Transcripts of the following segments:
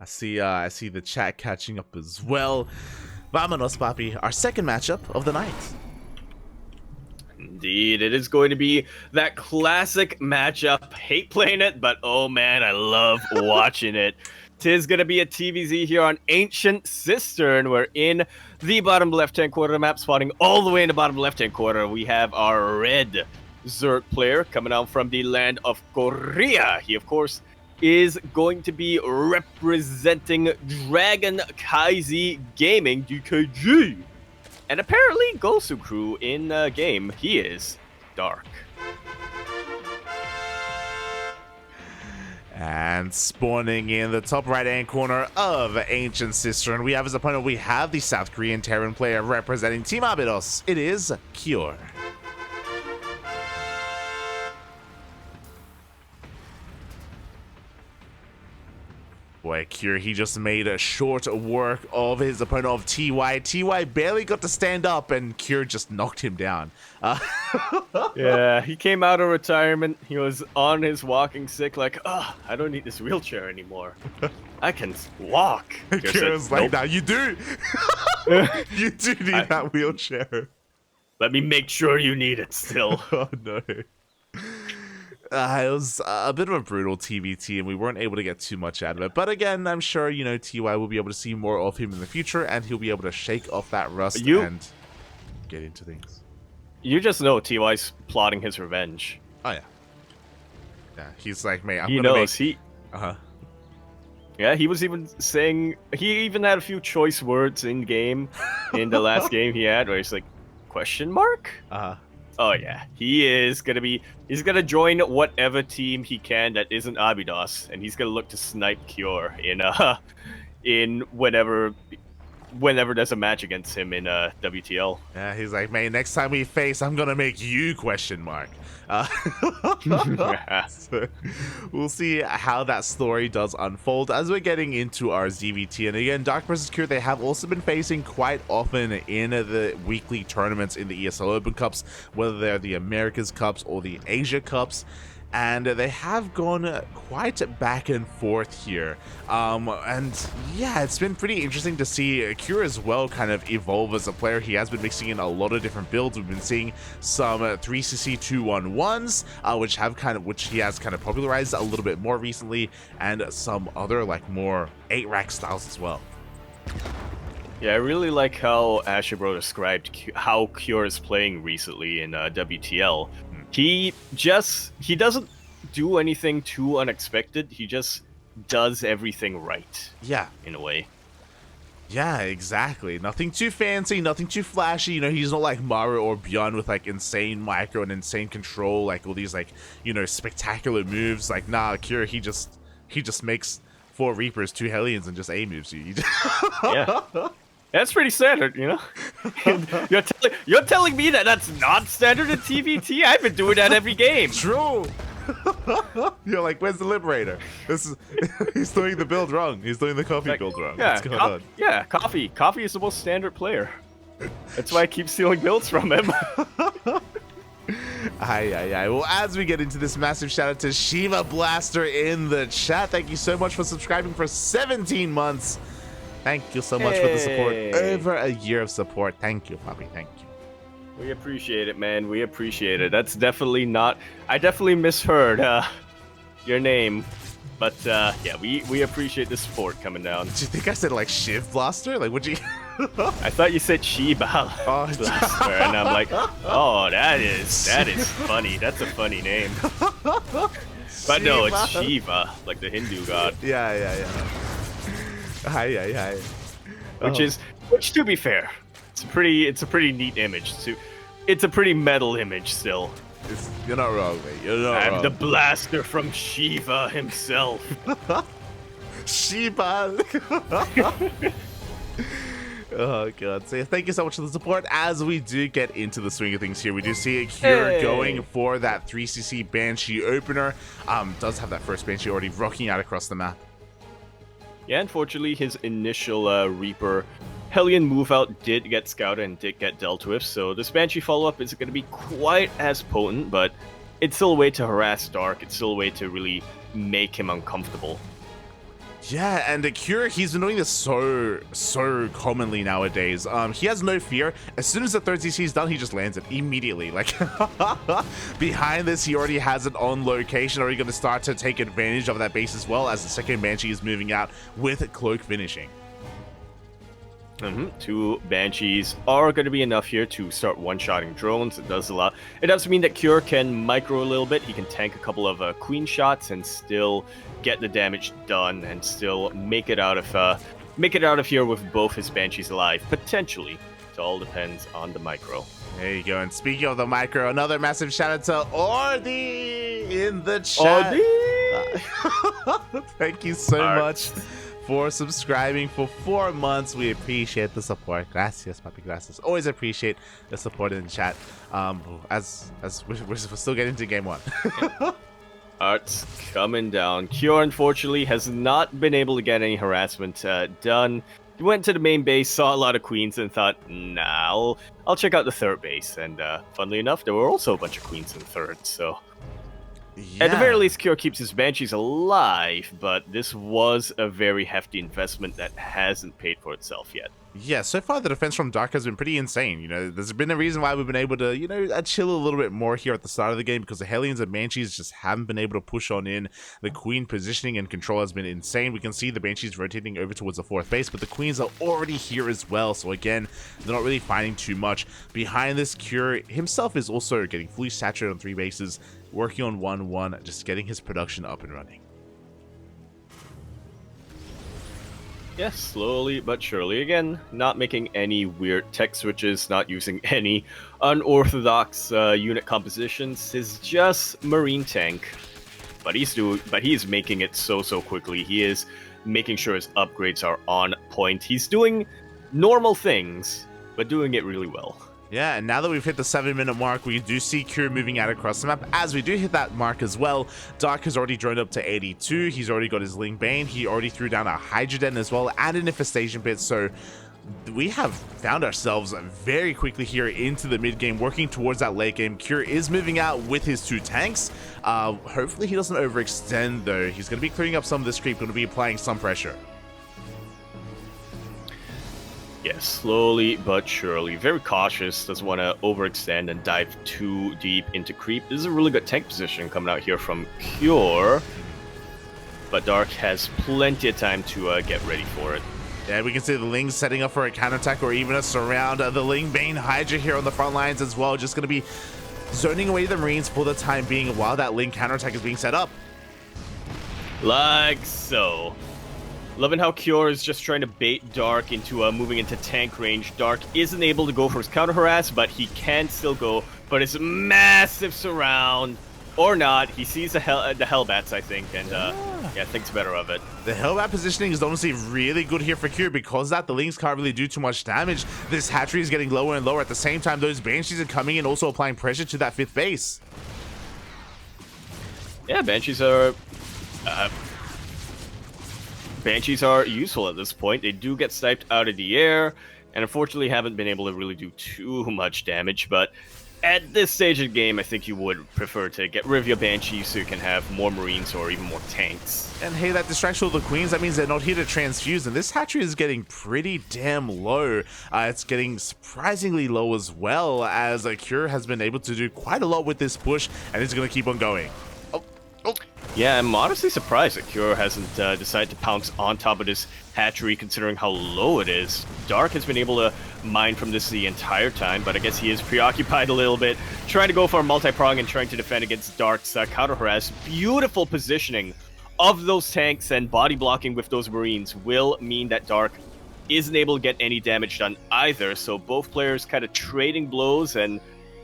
I see the chat catching up as well. Vámonos, papi. Our second matchup of the night. Indeed, it is going to be that classic matchup. Hate playing it, but oh man, I love watching it. Tis going to be a TVZ here on Ancient Cistern. We're in the bottom left-hand quarter of the map, spawning all the way in the bottom left-hand quarter. We have our red Zerg player coming out from the land of Korea. He, of course, is going to be representing Dragon Kaizi Gaming, DKG. And apparently, Gosu Crew in game, he is Dark. And spawning in the top right-hand corner of Ancient Cistern, we have as opponent, we have the South Korean Terran player representing Team Abydos. It is Cure. Boy, Cure, he just made a short work of his opponent of TY. TY barely got to stand up, and Cure just knocked him down. Yeah, he came out of retirement. He was on his walking stick like, oh, I don't need this wheelchair anymore. I can walk. Cure was like, "Now you do. You do need that wheelchair. Let me make sure you need it still." Oh, no. It was a bit of a brutal TVT, and we weren't able to get too much out of it. But again, I'm sure, you know, TY will be able to see more of him in the future, and he'll be able to shake off that rust and get into things. You just know TY's plotting his revenge. Oh, yeah. Yeah, he's like, "Mate, I'm he gonna knows. make..." Yeah, he was even saying... He even had a few choice words in-game, in the last game he had, where he's like, question mark? Oh yeah, he's gonna join whatever team he can that isn't Abydos, and he's gonna look to snipe Cure in whenever there's a match against him in WTL. Yeah, he's like, "Man, next time we face, I'm gonna make you question mark." So we'll see how that story does unfold as we're getting into our ZvT. And again, Dark vs. Cure, they have also been facing quite often in the weekly tournaments in the ESL Open Cups, whether they're the Americas Cups or the Asia Cups. And they have gone quite back and forth here. And yeah, it's been pretty interesting to see Cure as well kind of evolve as a player. He has been mixing in a lot of different builds. We've been seeing some 3cc 2-1-1s, which he has kind of popularized a little bit more recently, and some other like more 8-rack styles as well. Yeah, I really like how Asherbro described how Cure is playing recently in WTL. He doesn't do anything too unexpected. He just does everything right. Yeah. In a way. Yeah, exactly. Nothing too fancy, nothing too flashy. You know, he's not like Mario or Beyond with like insane micro and insane control, like all these like, you know, spectacular moves. Like, nah, Cure, he just makes 4 Reapers, 2 Hellions, and just A moves you. Yeah. That's pretty standard, you know? You're telling me that that's not standard in TVT? I've been doing that every game. True. You're like, where's the Liberator? He's doing the build wrong. He's doing the coffee build wrong. Yeah, what's going on? Yeah, Coffee. Coffee is the most standard player. That's why I keep stealing builds from him. Aye. Well, as we get into this, massive shout out to Shiva Blaster in the chat. Thank you so much for subscribing for 17 months. Thank you so much for the support. Over a year of support. Thank you, Poppy. Thank you. We appreciate it, man. We appreciate it. That's definitely not... I definitely misheard your name. But, yeah, we appreciate the support coming down. Did you think I said, like, Shiv Blaster? Like, what'd you... I thought you said Shiba Blaster, and I'm like, oh, that is funny. That's a funny name. But no, it's Shiva, like the Hindu god. Yeah. Hi. Which to be fair, it's a pretty neat image too. It's a pretty metal image still. You're not wrong, mate. You're not wrong. I'm the blaster from Shiva himself. Shiva. Oh god. So thank you so much for the support. As we do get into the swing of things here, we do see a Cure going for that 3cc Banshee opener. Does have that first Banshee already rocking out across the map. Yeah, unfortunately, his initial Reaper Hellion move out did get scouted and did get dealt with, so this Banshee follow-up isn't going to be quite as potent, but it's still a way to harass Dark. It's still a way to really make him uncomfortable. Yeah, and Akira, he's been doing this so commonly nowadays. He has no fear. As soon as the third CC is done, he just lands it immediately. Like, behind this, he already has it on location, already going to start to take advantage of that base as well, as the second Banshee is moving out with Cloak finishing. 2 Banshees are going to be enough here to start one-shotting drones. It does mean that Cure can micro a little bit. He can tank a couple of Queen shots and still get the damage done and still make it out of here with both his Banshees alive, potentially. It all depends on the micro. There you go. And speaking of the micro, another massive shout out to Ordi in the chat. Thank you so much for subscribing for 4 months. We appreciate the support. Gracias, papi, gracias. Always appreciate the support in the chat. As we're still getting to game 1. Art's coming down. Cure, unfortunately, has not been able to get any harassment done. He went to the main base, saw a lot of queens, and thought, nah, I'll check out the third base. And funnily enough, there were also a bunch of queens in third, so... Yeah. At the very least, Kyo keeps his Banshees alive, but this was a very hefty investment that hasn't paid for itself yet. Yeah, so far the defense from Dark has been pretty insane. You know, there's been a reason why we've been able to, chill a little bit more here at the start of the game, because the Hellions and Banshees just haven't been able to push on in. The Queen positioning and control has been insane. We can see the Banshees rotating over towards the fourth base, but the Queens are already here as well. So again, they're not really finding too much. Behind this, Cure himself is also getting fully saturated on 3 bases, working on 1-1, just getting his production up and running. Yes, slowly but surely. Again, not making any weird tech switches, not using any unorthodox unit compositions. It's just Marine tank, but he's making it so quickly. He is making sure his upgrades are on point. He's doing normal things, but doing it really well. Yeah, and now that we've hit the 7-minute mark, we do see Cure moving out across the map. As we do hit that mark as well, Dark has already droned up to 82. He's already got his Ling Bane. He already threw down a Hydra Den as well, and an Infestation Pit. So we have found ourselves very quickly here into the mid game, working towards that late game. Cure is moving out with his 2 tanks. Hopefully he doesn't overextend though. He's going to be clearing up some of this creep, going to be applying some pressure. Yes, slowly but surely. Very cautious, doesn't want to overextend and dive too deep into creep. This is a really good tank position coming out here from Cure, but Dark has plenty of time to get ready for it. Yeah, we can see the Lings setting up for a counterattack or even a surround. The Ling Bane Hydra here on the front lines as well, just going to be zoning away the Marines for the time being while that Ling counterattack is being set up. Like so. Loving how Cure is just trying to bait Dark into moving into tank range. Dark isn't able to go for his counter harass, but he can still go for his massive surround. Or not. He sees the Hellbats, I think, and yeah, thinks better of it. The Hellbat positioning is honestly really good here for Cure, because the Lings can't really do too much damage. This hatchery is getting lower and lower. At the same time, those Banshees are coming in, also applying pressure to that 5th base. Yeah, Banshees are... Banshees are useful at this point. They do get sniped out of the air, and unfortunately haven't been able to really do too much damage, but at this stage of the game, I think you would prefer to get rid of your Banshees so you can have more Marines or even more tanks. And hey, that distracts all the Queens. That means they're not here to transfuse, and this hatchery is getting pretty damn low. It's getting surprisingly low as well, as Cure has been able to do quite a lot with this push, and it's going to keep on going. Yeah, I'm honestly surprised that Cure hasn't decided to pounce on top of this hatchery, considering how low it is. Dark has been able to mine from this the entire time, but I guess he is preoccupied a little bit, trying to go for a multi-prong and trying to defend against Dark's counter harass. Beautiful positioning of those tanks and body blocking with those Marines will mean that Dark isn't able to get any damage done either, so both players kind of trading blows,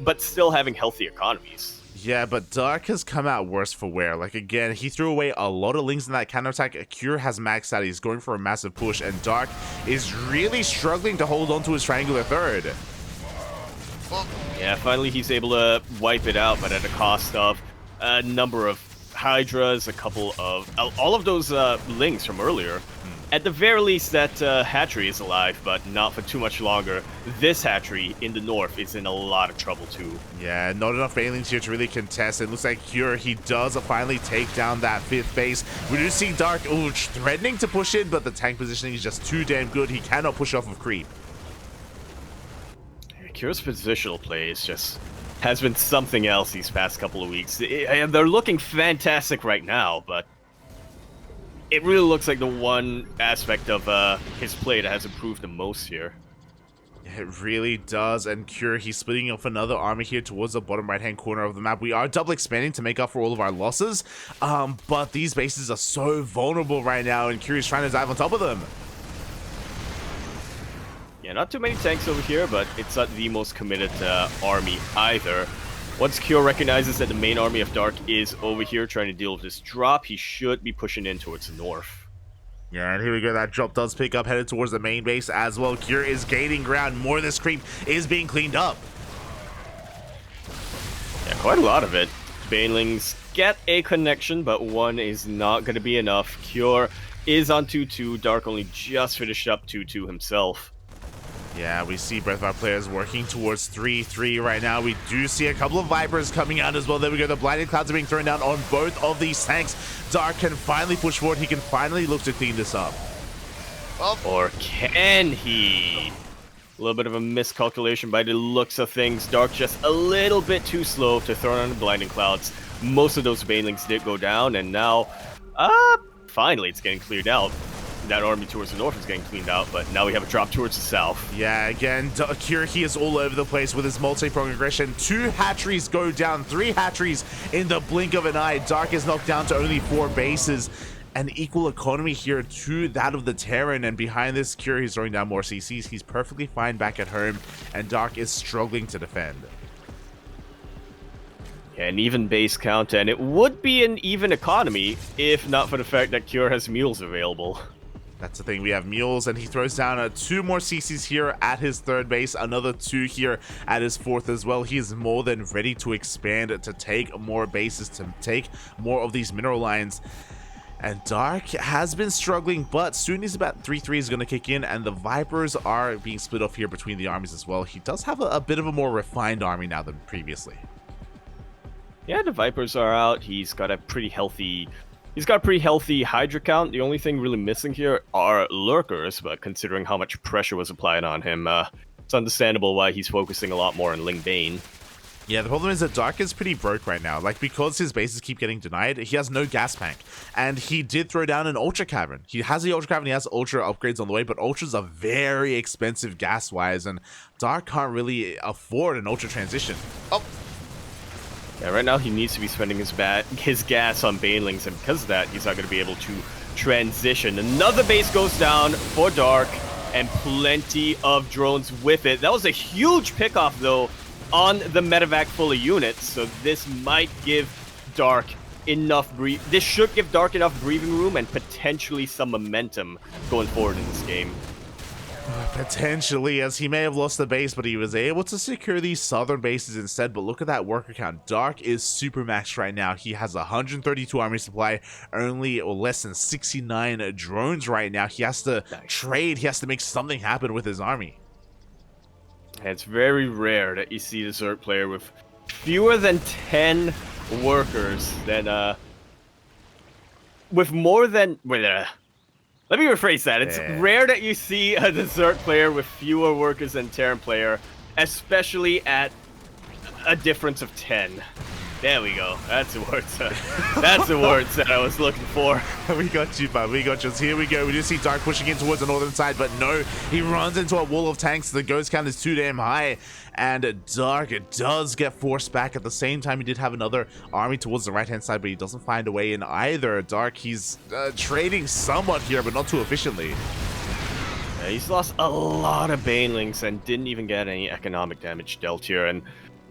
but still having healthy economies. Yeah, but Dark has come out worse for wear. Like, again, he threw away a lot of Lings in that counterattack. Cure has maxed out. He's going for a massive push, and Dark is really struggling to hold on to his triangular third. Yeah, finally he's able to wipe it out, but at a cost of a number of Hydras, a couple of... all of those Lings from earlier. At the very least, that hatchery is alive, but not for too much longer. This hatchery in the north is in a lot of trouble too. Yeah, not enough banelings here to really contest. It looks like Cure, he does finally take down that 5th base. We do see Dark threatening to push in, but the tank positioning is just too damn good. He cannot push off of creep. Cure's positional play has been something else these past couple of weeks. They're looking fantastic right now, but it really looks like the one aspect of his play that has improved the most here. It really does, and Cure, he's splitting off another army here towards the bottom right-hand corner of the map. We are double expanding to make up for all of our losses, but these bases are so vulnerable right now, and Cure is trying to dive on top of them. Yeah, not too many tanks over here, but it's not the most committed army either. Once Cure recognizes that the main army of Dark is over here trying to deal with this drop, he should be pushing in towards the north. Yeah, and here we go. That drop does pick up, headed towards the main base as well. Cure is gaining ground. More of this creep is being cleaned up. Yeah, quite a lot of it. Banelings get a connection, but one is not going to be enough. Cure is on 2-2. Dark only just finished up 2-2 himself. Yeah, we see both of our players working towards 3-3 right now. We do see a couple of Vipers coming out as well. There we go. The blinding clouds are being thrown down on both of these tanks. Dark can finally push forward. He can finally look to clean this up. Oh. Or can he? A little bit of a miscalculation by the looks of things. Dark just a little bit too slow to throw on the blinding clouds. Most of those Banelings did go down, and now, finally it's getting cleared out. That army towards the north is getting cleaned out, but now we have a drop towards the south. Yeah, again, Cure, he is all over the place with his multi-pronged aggression. 2 hatcheries go down, 3 hatcheries in the blink of an eye. Dark is knocked down to only 4 bases. An equal economy here to that of the Terran, and behind this, Cure, he's throwing down more CCs. He's perfectly fine back at home, and Dark is struggling to defend. Yeah, an even base count, and it would be an even economy if not for the fact that Cure has mules available. That's the thing, we have mules, and he throws down 2 more CCs here at his 3rd base, another 2 here at his 4th as well. He is more than ready to expand, to take more bases, to take more of these mineral lines. And Dark has been struggling, but soon he's about 3-3 is going to kick in, and the Vipers are being split off here between the armies as well. He does have a bit of a more refined army now than previously. Yeah, the Vipers are out. He's got a pretty healthy Hydra count. The only thing really missing here are lurkers, but considering how much pressure was applied on him, it's understandable why he's focusing a lot more on Ling Bane. Yeah, the problem is that Dark is pretty broke right now. Like, because his bases keep getting denied, he has no gas tank. And he did throw down an Ultra Cavern. He has the Ultra Cavern, he has Ultra upgrades on the way, but Ultras are very expensive gas-wise, and Dark can't really afford an Ultra transition. Oh! Yeah, right now he needs to be spending his gas on Banelings, and because of that, he's not going to be able to transition. Another base goes down for Dark, and plenty of drones with it. That was a huge pickoff, though, on the medevac full of units, so this might give Dark enough this should give Dark enough breathing room and potentially some momentum going forward in this game. Potentially, as he may have lost the base, but he was able to secure these southern bases instead. But look at that worker count. Dark is super maxed right now. He has 132 army supply, only less than 69 drones right now. He has to trade. He has to make something happen with his army. It's very rare that you see a Zerg player with fewer than 10 workers than, with more than... let me rephrase that. It's rare that you see a Zerg player with fewer workers than Terran player, especially at a difference of 10. There we go. That's the words. That's the words that I was looking for. We got you, bud. We got you. So here we go. We do see Dark pushing in towards the northern side, but no, he runs into a wall of tanks. The ghost count is too damn high, and Dark does get forced back. At the same time, he did have another army towards the right-hand side, but he doesn't find a way in either. Dark, he's trading somewhat here, but not too efficiently. Yeah, he's lost a lot of Banelings and didn't even get any economic damage dealt here. And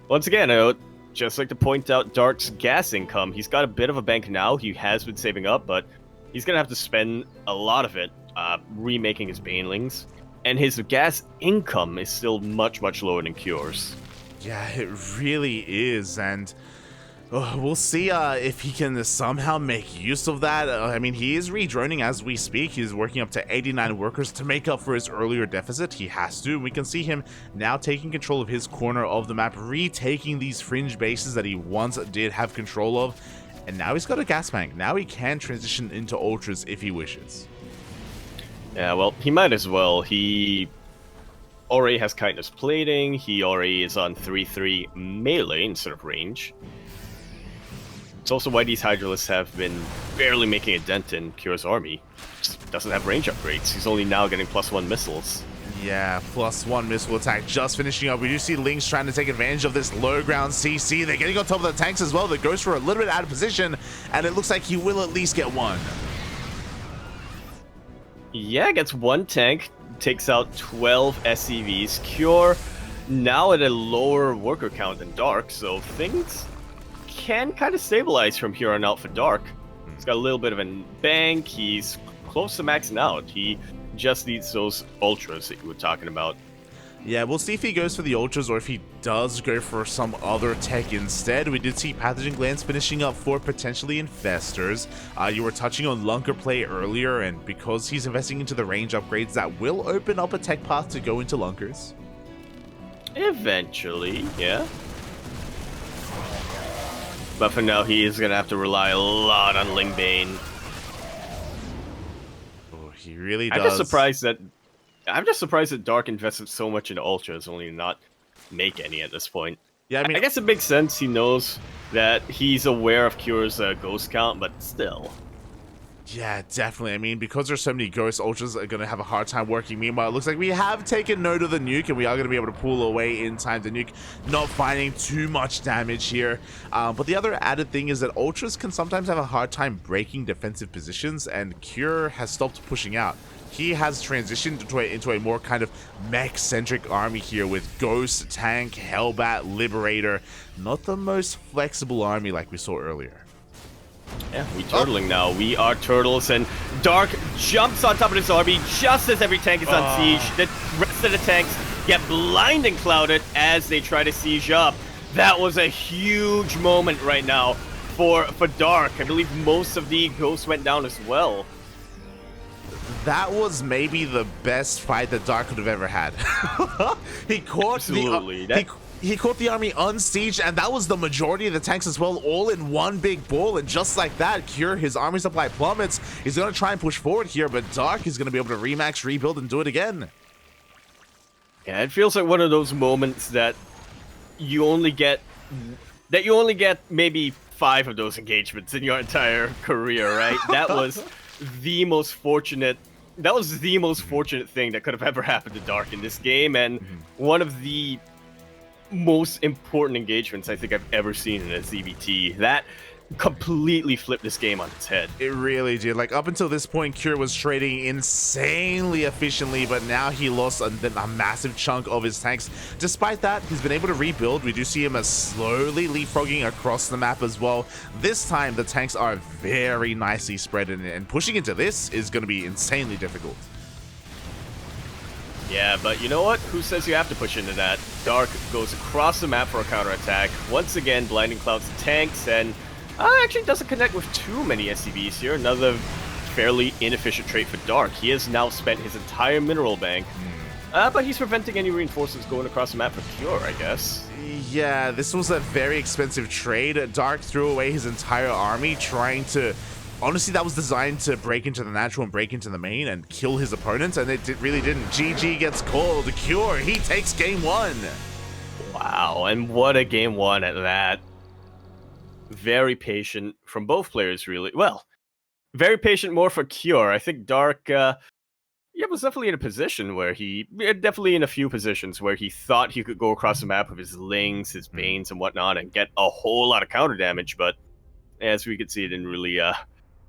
once again, I would just like to point out Dark's gas income. He's got a bit of a bank now. He has been saving up, but he's going to have to spend a lot of it remaking his Banelings. And his gas income is still much, much lower than Cure's. Yeah, it really is. And We'll see if he can somehow make use of that. I mean, he is redroning as we speak. He's working up to 89 workers to make up for his earlier deficit. He has to. We can see him now taking control of his corner of the map, retaking these fringe bases that he once did have control of. And now he's got a gas bank. Now he can transition into ultras if he wishes. Yeah, well, he might as well. He already has kindness plating. He already is on 3-3 melee instead of range. It's also why these Hydralisks have been barely making a dent in Kyo's army. Just doesn't have range upgrades. He's only now getting +1 missiles. Yeah, +1 missile attack just finishing up. We do see Lynx trying to take advantage of this low ground CC. They're getting on top of the tanks as well. The Ghosts were a little bit out of position, and it looks like he will at least get one. Yeah, gets one tank, takes out 12 SCVs. Cure now at a lower worker count than Dark, so things can kind of stabilize from here on out for Dark. He's got a little bit of a bank. He's close to maxing out. He just needs those ultras that you were talking about. Yeah, we'll see if he goes for the ultras or if he does go for some other tech instead. We did see pathogen glands finishing up for potentially infestors. You were touching on lunker play earlier, and because he's investing into the range upgrades, that will open up a tech path to go into lunkers. Eventually, yeah. But for now, he is going to have to rely a lot on Lingbane. Oh, he really does. I'm just surprised that Dark invested so much in ultras, only to not make any at this point. Yeah, I mean, I guess it makes sense. He knows that he's aware of Cure's ghost count, but still. Yeah, definitely. I mean, because there's so many ghosts, ultras are going to have a hard time working. Meanwhile, it looks like we have taken note of the nuke, and we are going to be able to pull away in time. The nuke not finding too much damage here. But the other added thing is that ultras can sometimes have a hard time breaking defensive positions, and Cure has stopped pushing out. He has transitioned into a more kind of mech-centric army here with Ghost, Tank, Hellbat, Liberator. Not the most flexible army like we saw earlier. Yeah, we turtling now. We are turtles, and Dark jumps on top of this army just as every tank is on siege. The rest of the tanks get blinding clouded as they try to siege up. That was a huge moment right now for Dark. I believe most of the ghosts went down as well. That was maybe the best fight that Dark could have ever had. He caught he caught the army unsieged, and that was the majority of the tanks as well, all in one big ball. And just like that, Cure, his army supply plummets. He's going to try and push forward here, but Dark is going to be able to remax, rebuild, and do it again. Yeah, it feels like one of those moments that you only get maybe 5 of those engagements in your entire career, right? That was the most fortunate. That was the most fortunate thing that could have ever happened to Dark in this game, and one of the most important engagements I think I've ever seen in a ZvT. That completely flipped this game on its head. It really did. Like, up until this point, Cure was trading insanely efficiently, but now he lost a massive chunk of his tanks. Despite that, he's been able to rebuild. We do see him as slowly leapfrogging across the map as well. This time, the tanks are very nicely spread, and pushing into this is going to be insanely difficult. Yeah, but you know what? Who says you have to push into that? Dark goes across the map for a counterattack. Once again, blinding clouds the tanks, and actually doesn't connect with too many SCVs here. Another fairly inefficient trait for Dark. He has now spent his entire mineral bank, but he's preventing any reinforcements going across the map for Cure, I guess. Yeah, this was a very expensive trade. Dark threw away his entire army trying to... Honestly, that was designed to break into the natural and break into the main and kill his opponents, and it really didn't. GG gets called. Cure, he takes game 1. Wow, and what a game 1 at that. Very patient from both players, really. Well, very patient more for Cure. I think Dark, was definitely in a position where definitely in a few positions where he thought he could go across the map with his Lings, his Banes, and whatnot, and get a whole lot of counter damage, but as we could see, it didn't really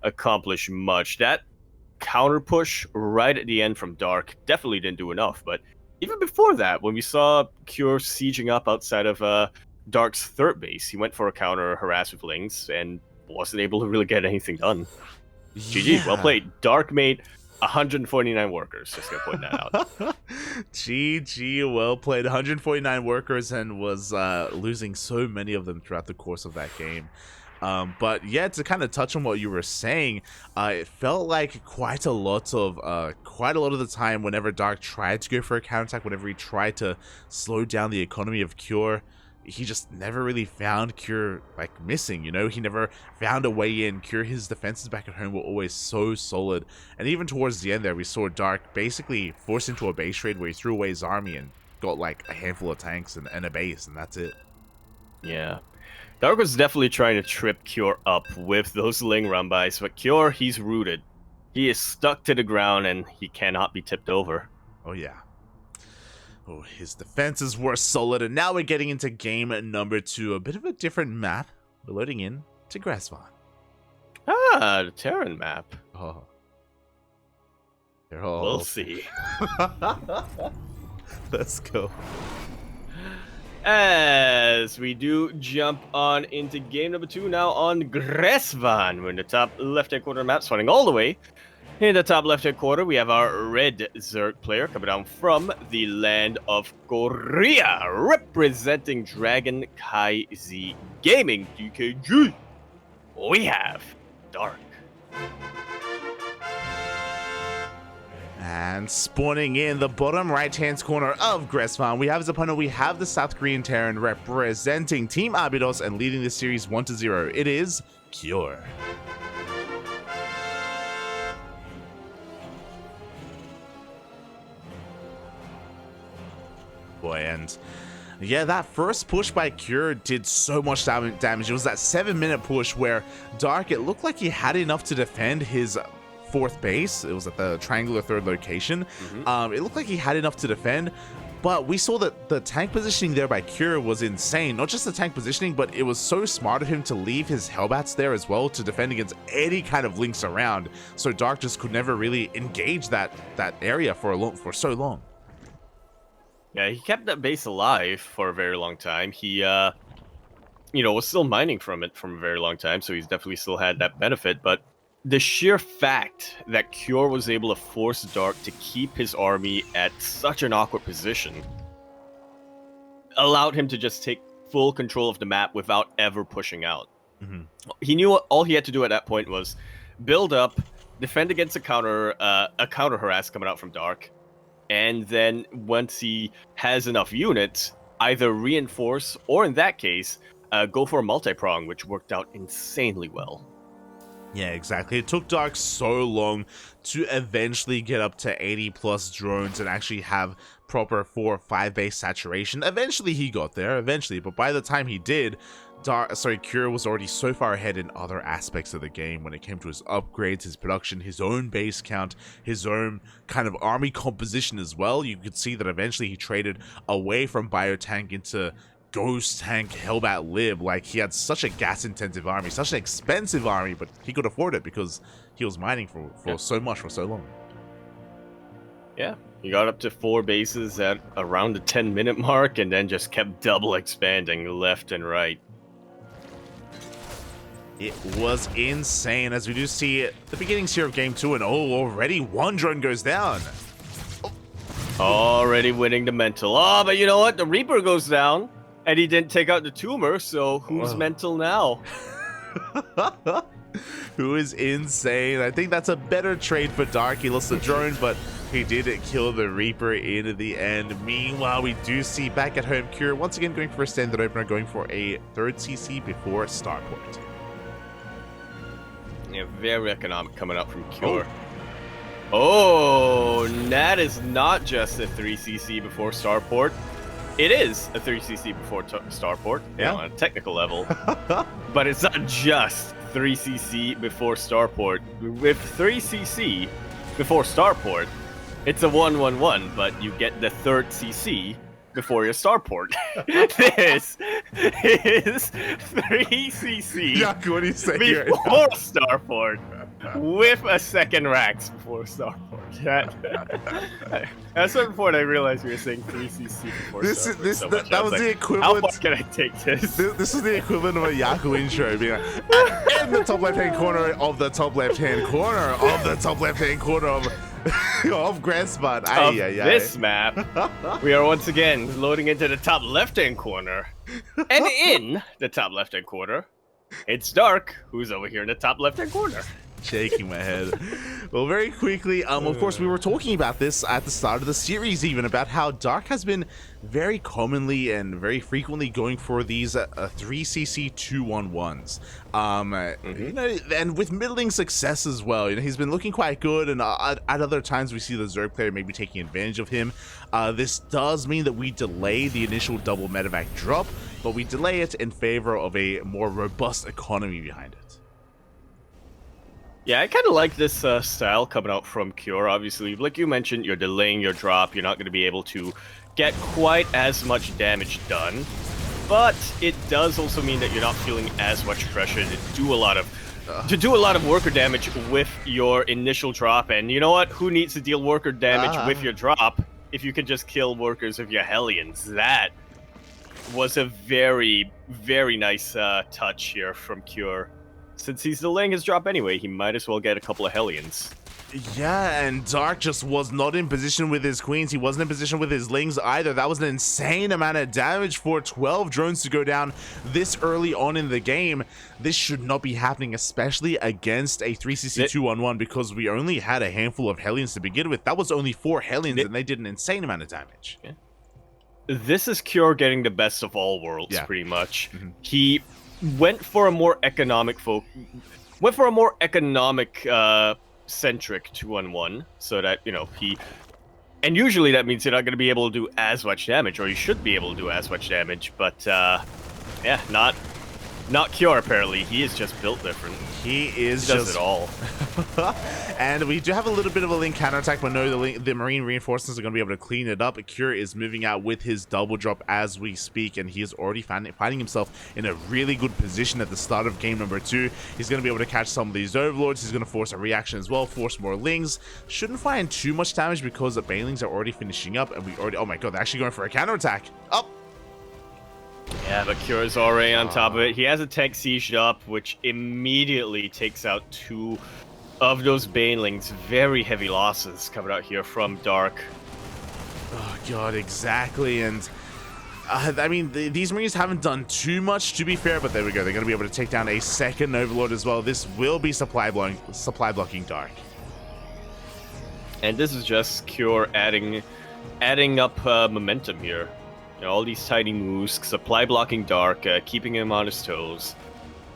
accomplish much. That counter push right at the end from Dark definitely didn't do enough, but even before that, when we saw Cure sieging up outside of Dark's third base, he went for a counter harass with Lings and wasn't able to really get anything done. GG, well played. Dark made 149 workers. Just gonna point that out. GG, well played. 149 workers and was losing so many of them throughout the course of that game. But yeah, to kind of touch on what you were saying, it felt like quite a lot of the time whenever Dark tried to go for a counterattack, whenever he tried to slow down the economy of Cure, he just never really found Cure like missing, you know? He never found a way in. Cure, his defenses back at home were always so solid. And even towards the end there, we saw Dark basically forced into a base trade where he threw away his army and got like a handful of tanks and a base, and that's it. Yeah. Dark was definitely trying to trip Cure up with those Ling run-bys, but Cure, he's rooted. He is stuck to the ground and he cannot be tipped over. Oh yeah. Oh, his defenses were solid, and now we're getting into game number 2. A bit of a different map. We're loading in to Grassvon. Ah, the Terran map. Oh. They're all... We'll see. Let's go. As we do jump on into game number 2 now on Grassvon. We're in the top left-hand corner map, spawning all the way. In the top left-hand corner, we have our red Zerg player coming down from the land of Korea, representing Dragon Kai Z Gaming, DKG. We have Dark. And spawning in the bottom right-hand corner of Grassvon, we have his opponent. We have the South Korean Terran representing Team Abydos and leading this series 1-0. It is Cure. Boy, and yeah, that first push by Cure did so much damage. It was that 7-minute push where Dark, it looked like he had enough to defend his 4th base. It was at the triangular 3rd location. It looked like he had enough to defend, but we saw that the tank positioning there by Cure was insane. Not just the tank positioning, but it was so smart of him to leave his Hellbats there as well to defend against any kind of links around. So Dark just could never really engage that area for so long. Yeah, he kept that base alive for a very long time. He, was still mining from it from a very long time, so he's definitely still had that benefit. But the sheer fact that Cure was able to force Dark to keep his army at such an awkward position allowed him to just take full control of the map without ever pushing out. He knew all he had to do at that point was build up, defend against a counter harass coming out from Dark, and then once he has enough units, either reinforce or in that case, go for a multi-prong, which worked out insanely well. Yeah, exactly. It took Dark so long to eventually get up to 80 plus drones and actually have proper 4 or 5 base saturation. Eventually he got there, but by the time he did, Cure was already so far ahead in other aspects of the game when it came to his upgrades, his production, his own base count, his own kind of army composition as well. You could see that eventually he traded away from Biotank into Ghost Tank Hellbat Lib. Like, he had such a gas-intensive army, such an expensive army, but he could afford it because he was mining for so much for so long. Yeah, he got up to 4 bases at around the 10-minute mark and then just kept double expanding left and right. It was insane, as we do see the beginnings here of game 2, and already 1 drone goes down. Already winning the mental. Oh, but you know what? The Reaper goes down, and he didn't take out the tumor, so who's mental now? Who is insane. I think that's a better trade for Dark. He lost the drone, but he did kill the Reaper in the end. Meanwhile, we do see back at home Cure once again going for a standard opener, going for a 3rd CC before Starport. Yeah, very economic coming up from Cure. Oh, that is not just a 3cc before Starport. It is a 3cc before Starport, on a technical level. But it's not just 3cc before Starport. With 3cc before Starport, it's a 1-1-1, but you get the 3rd cc before your Starport. This is 3cc Yaku, what do you say before Starport with a 2nd Rax before Starport. At a certain point I realized we were saying 3cc before Starport. That was the equivalent. How far can I take this? This is the equivalent of a Yaku intro being like, in the top left-hand corner of the top left-hand corner of the top left-hand corner of Of Grand Spot. Of this map, we are once again loading into the top left-hand corner. And in the top left-hand corner, it's Dark, who's over here in the top left-hand corner. Shaking my head. Well, very quickly, of course, we were talking about this at the start of the series, even about how Dark has been very commonly and very frequently going for these 3cc 2-1-1s. You know, and with middling success as well. You know, he's been looking quite good, and at other times we see the Zerg player maybe taking advantage of him. This does mean that we delay the initial double medevac drop, but we delay it in favor of a more robust economy behind it. Yeah, I kind of like this style coming out from Cure. Obviously, like you mentioned, you're delaying your drop. You're not going to be able to get quite as much damage done. But it does also mean that you're not feeling as much pressure to do a lot of worker damage with your initial drop. And you know what? Who needs to deal worker damage with your drop if you can just kill workers with your Hellions? That was a very, very nice touch here from Cure. Since he's delaying his drop anyway, he might as well get a couple of Hellions. Yeah, and Dark just was not in position with his queens. He wasn't in position with his lings either. That was an insane amount of damage for 12 drones to go down this early on in the game. This should not be happening, especially against a 3cc 2-1-1, because we only had a handful of Hellions to begin with. That was only 4 Hellions, and they did an insane amount of damage. Yeah. This is Cure getting the best of all worlds, pretty much. He went for a more economic centric 2-on-1, so that, you know, and usually that means you're not going to be able to do as much damage, or you should be able to do as much damage, but yeah, not Cure apparently. He is just built different. He does it all. And we do have a little bit of a link counterattack, but no, the marine reinforcements are going to be able to clean it up. Cure is moving out with his double drop as we speak, and he is already finding himself in a really good position at the start of game number 2. He's going to be able to catch some of these overlords. He's going to force a reaction as well, force more lings. Shouldn't find too much damage because the banelings are already finishing up, and we already, oh my god, they're actually going for a counterattack. Up. Yeah, but Cure is already on top of it. He has a tank sieged up, which immediately takes out 2 of those banelings. Very heavy losses coming out here from Dark. Oh god, exactly. And I mean, these Marines haven't done too much, to be fair, but there we go. They're going to be able to take down a second Overlord as well. This will be supply blocking Dark. And this is just Cure adding up momentum here. You know, all these tiny moves, supply blocking Dark, keeping him on his toes,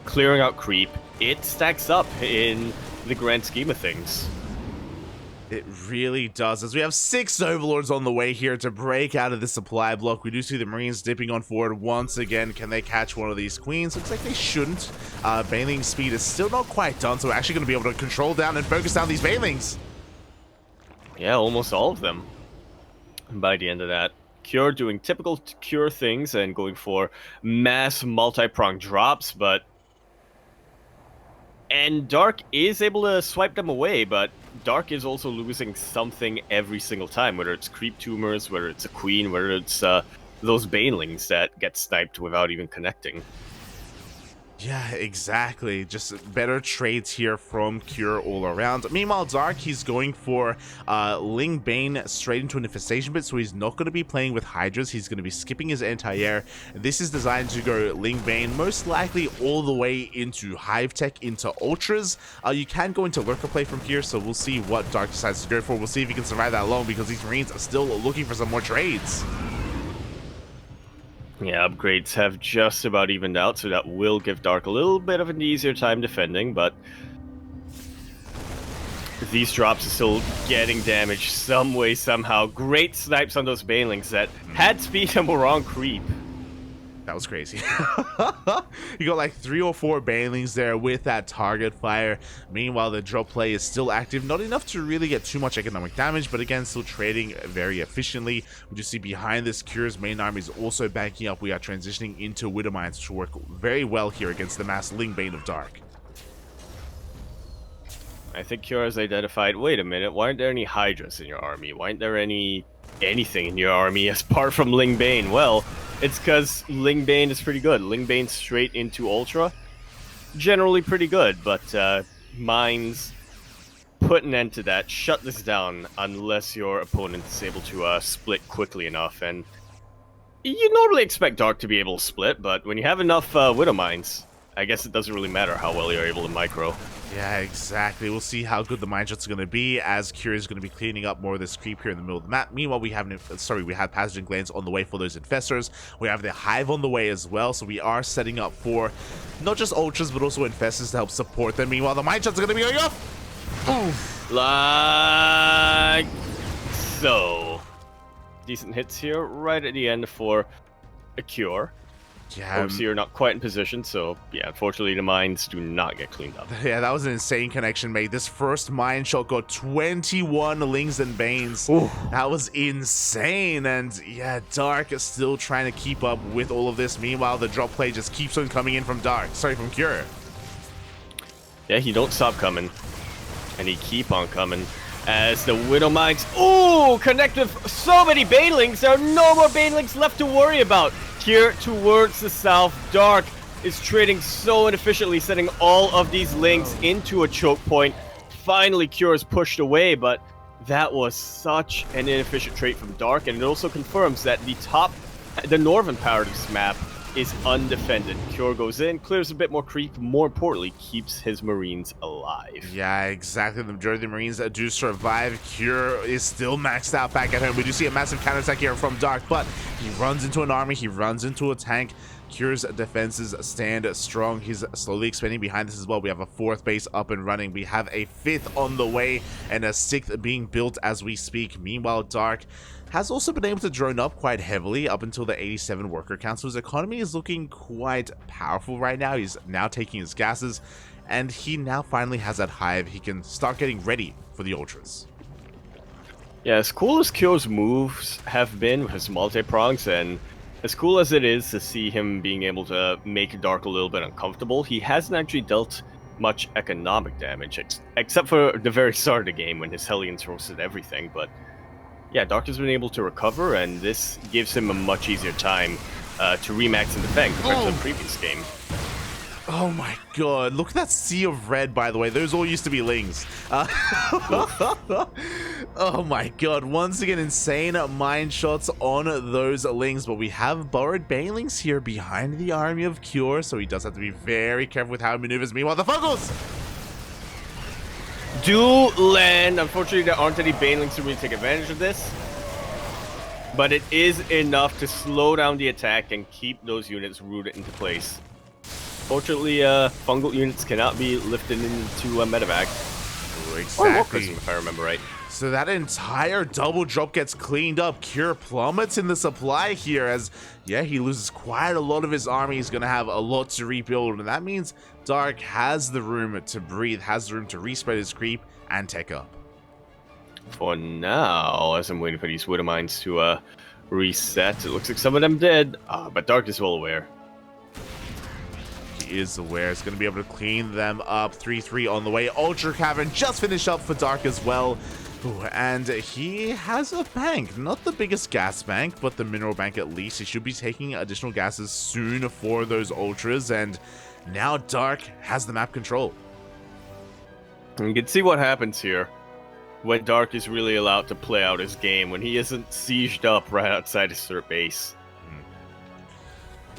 clearing out creep. It stacks up in the grand scheme of things. It really does, as we have 6 Overlords on the way here to break out of the supply block. We do see the Marines dipping on forward once again. Can they catch one of these queens? Looks like they shouldn't. Baneling speed is still not quite done, so we're actually going to be able to control down and focus down these Banelings. Yeah, almost all of them by the end of that. Cure doing typical Cure things and going for mass multi-pronged drops, and Dark is able to swipe them away, but Dark is also losing something every single time, whether it's creep tumors, whether it's a queen, whether it's those banelings that get sniped without even connecting. Yeah, exactly. Just better trades here from Cure all around. Meanwhile, Dark, he's going for Ling Bane straight into an Infestation Pit, so he's not going to be playing with Hydras. He's going to be skipping his anti-air. This is designed to go Ling Bane, most likely all the way into Hive Tech, into Ultras. You can go into Lurker play from here, so we'll see what Dark decides to go for. We'll see if he can survive that long, because these Marines are still looking for some more trades. Yeah, upgrades have just about evened out, so that will give Dark a little bit of an easier time defending, but these drops are still getting damage some way, somehow. Great snipes on those banelings that had speed and were on creep. That was crazy. You got like 3 or 4 banelings there with that target fire. Meanwhile, the drop play is still active. Not enough to really get too much economic damage, but again, still trading very efficiently. We just see behind this, Cure's main army is also backing up. We are transitioning into Widowmines, which will work very well here against the mass Ling Bane of Dark. I think Cure has identified, wait a minute, why aren't there any Hydras in your army? Why aren't there anything in your army apart from Ling Bane? Well, it's because Ling Bane is pretty good. Ling Bane straight into Ultra, generally pretty good, but Mines put an end to that, shut this down, unless your opponent is able to split quickly enough. And you normally expect Dark to be able to split, but when you have enough Widow Mines, I guess it doesn't really matter how well you're able to micro. Yeah, exactly. We'll see how good the mine shots are going to be, as Cure is going to be cleaning up more of this creep here in the middle of the map. Meanwhile, we have Pathogen Glands on the way for those Infestors. We have the Hive on the way as well, so we are setting up for not just Ultras, but also Infestors to help support them. Meanwhile, the mine shots are going to be going off! Oof. Like so. Decent hits here right at the end for a Cure. Yeah, Obviously, you're not quite in position, so yeah, unfortunately, the mines do not get cleaned up. Yeah, that was an insane connection, mate. This first mine shot got 21 Lings and Banes. Ooh. That was insane. And yeah, Dark is still trying to keep up with all of this. Meanwhile, the drop play just keeps on coming in from from Cure. Yeah, he don't stop coming. And he keep on coming. As the Widow Mines, ooh, connect with so many Banelings. There are no more Banelings left to worry about. Here towards the south, Dark is trading so inefficiently, setting all of these links into a choke point. Finally, Cure is pushed away, but that was such an inefficient trade from Dark, and it also confirms that the northern part of this map is undefended. Cure goes in, clears a bit more creep, more importantly, keeps his Marines alive. Yeah, exactly. The majority of the Marines do survive. Cure is still maxed out back at home. We do see a massive counterattack here from Dark, but he runs into an army, he runs into a tank. Cure's defenses stand strong. He's slowly expanding behind this as well. We have a 4th base up and running. We have a 5th on the way and a 6th being built as we speak. Meanwhile, Dark has also been able to drone up quite heavily up until the 87 worker count. So his economy is looking quite powerful right now. He's now taking his gases, and he now finally has that hive. He can start getting ready for the Ultras. Yeah, as cool as Cure's moves have been with his multi-prongs, and as cool as it is to see him being able to make Dark a little bit uncomfortable, he hasn't actually dealt much economic damage, except for the very start of the game when his Hellions roasted everything, but yeah, Dark has been able to recover, and this gives him a much easier time to remax and defend compared to the previous game. Oh my god, look at that sea of red, by the way. Those all used to be Lings. Oh my god, once again, insane mine shots on those Lings, but we have borrowed Banelings here behind the army of Cure, so he does have to be very careful with how he maneuvers. Meanwhile, the Fuggles do land. Unfortunately, there aren't any Banelings to really take advantage of this, but it is enough to slow down the attack and keep those units rooted into place. Fortunately, fungal units cannot be lifted into a medevac. Exactly. Or War Prism, if I remember right. So that entire double drop gets cleaned up. Cure plummets in the supply here as, yeah, he loses quite a lot of his army. He's going to have a lot to rebuild, and that means Dark has the room to breathe, has the room to respread his creep and tech up. For now, as I'm waiting for these Widow Mines to reset, it looks like some of them did, but Dark is well aware. He is aware. It's going to be able to clean them up. 3-3 on the way. Ultra Cavern just finished up for Dark as well. Ooh, and he has a bank. Not the biggest gas bank, but the mineral bank at least. He should be taking additional gases soon for those Ultras. And now Dark has the map control. You can see what happens here when Dark is really allowed to play out his game, when he isn't sieged up right outside his third base.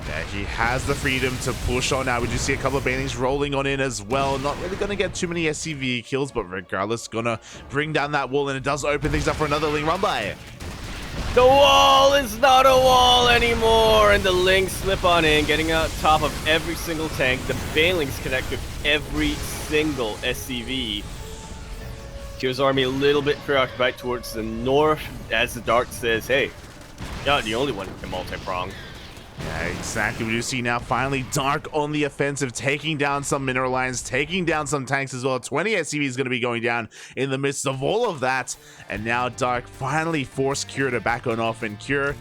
Yeah, he has the freedom to push on now. We do see a couple of Banelings rolling on in as well. Not really going to get too many SCV kills, but regardless, going to bring down that wall, and it does open things up for another Ling run by. The wall is not a wall anymore, and the Lings slip on in, getting on top of every single tank. The Banelings connect with every single SCV. Cure's army a little bit preoccupied towards the north, as the Dark says, hey, you're not the only one who can multi-prong. Yeah, exactly. We do see now finally Dark on the offensive, taking down some mineral lines, taking down some tanks as well. 20 SCV is going to be going down in the midst of all of that. And now Dark finally forced Cure to back on off, and Cure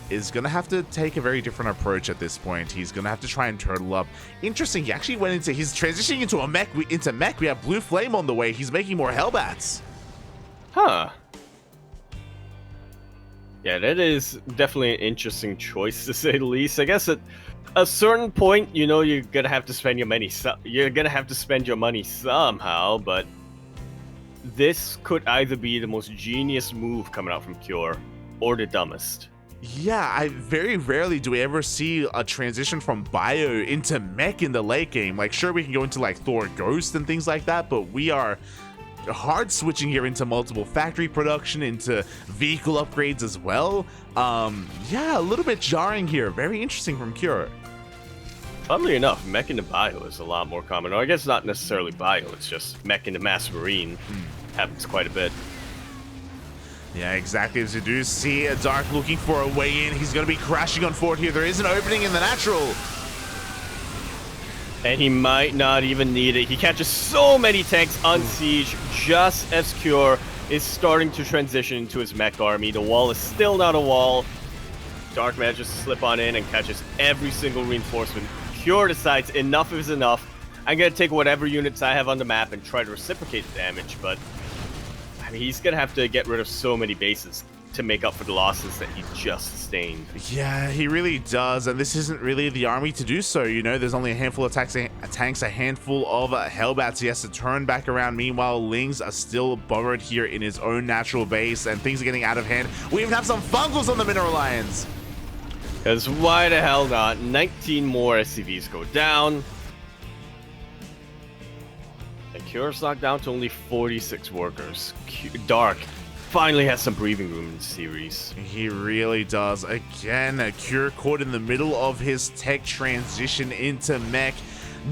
is going to have to take a very different approach at this point. He's going to have to try and turtle up. Interesting, he actually went into, he's transitioning into a mech. We have Blue Flame on the way. He's making more Hellbats. Huh. Yeah, that is definitely an interesting choice, to say the least. I guess at a certain point, you know, you're gonna have to spend your money. You're gonna have to spend your money somehow. But this could either be the most genius move coming out from Cure, or the dumbest. Yeah, I very rarely do we ever see a transition from bio into mech in the late game. Like, sure, we can go into like Thor Ghost and things like that, but we are hard switching here into multiple factory production, into vehicle upgrades as well. Yeah, a little bit jarring here. Very interesting from Cure. Funnily enough, mech into bio is a lot more common. Or I guess not necessarily bio, it's just mech into mass marine. Happens quite a bit. Yeah, exactly. As you do see Dark looking for a way in. He's going to be crashing on forward here. There is an opening in the natural. And he might not even need it. He catches so many tanks on siege just as Cure is starting to transition into his mech army. The wall is still not a wall. Dark manages to slip on in and catches every single reinforcement. Cure decides enough is enough. I'm going to take whatever units I have on the map and try to reciprocate the damage, but I mean, he's going to have to get rid of so many bases to make up for the losses that he just sustained. Yeah, he really does, and this isn't really the army to do so. You know, there's only a handful of tanks, a handful of Hellbats he has to turn back around. Meanwhile, Lings are still burrowed here in his own natural base, and things are getting out of hand. We even have some fungals on the Mineral Lions. Because why the hell not? 19 more SCVs go down. And Cure's knocked down to only 46 workers. Dark finally has some breathing room in the series. He really does. Again, Cure caught in the middle of his tech transition into mech.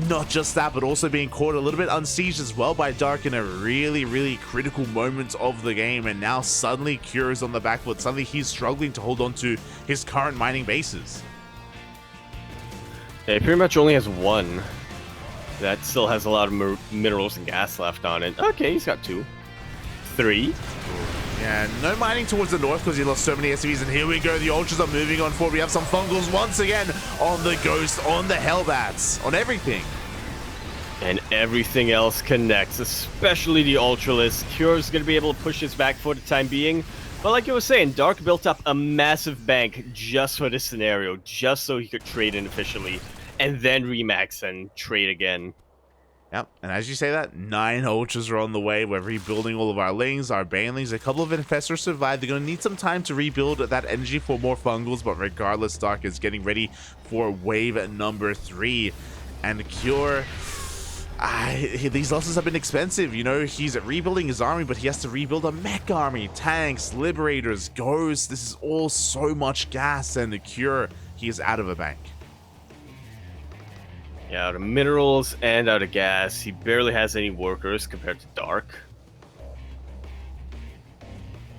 Not just that, but also being caught a little bit unsieged as well by Dark in a really, really critical moment of the game. And now suddenly Cure is on the back foot. Suddenly he's struggling to hold on to his current mining bases. Yeah, he pretty much only has one. That still has a lot of minerals and gas left on it. Okay, he's got 2. 3. Yeah, no mining towards the north because he lost so many SCVs. And here we go. The Ultras are moving on forward. We have some fungals once again on the Ghost, on the Hellbats, on everything. And everything else connects, especially the Ultralisk. Cure's going to be able to push this back for the time being. But like I was saying, Dark built up a massive bank just for this scenario, just so he could trade in efficiently, and then remax and trade again. Yep, and as you say that, 9 Ultras are on the way. We're rebuilding all of our Lings, our Banelings. A couple of Infestors survived. They're going to need some time to rebuild that energy for more Fungals, but regardless, Dark is getting ready for wave number 3. And Cure, these losses have been expensive. You know, he's rebuilding his army, but he has to rebuild a mech army, tanks, Liberators, Ghosts. This is all so much gas, and Cure, he is out of a bank. Yeah, out of minerals and out of gas. He barely has any workers compared to Dark.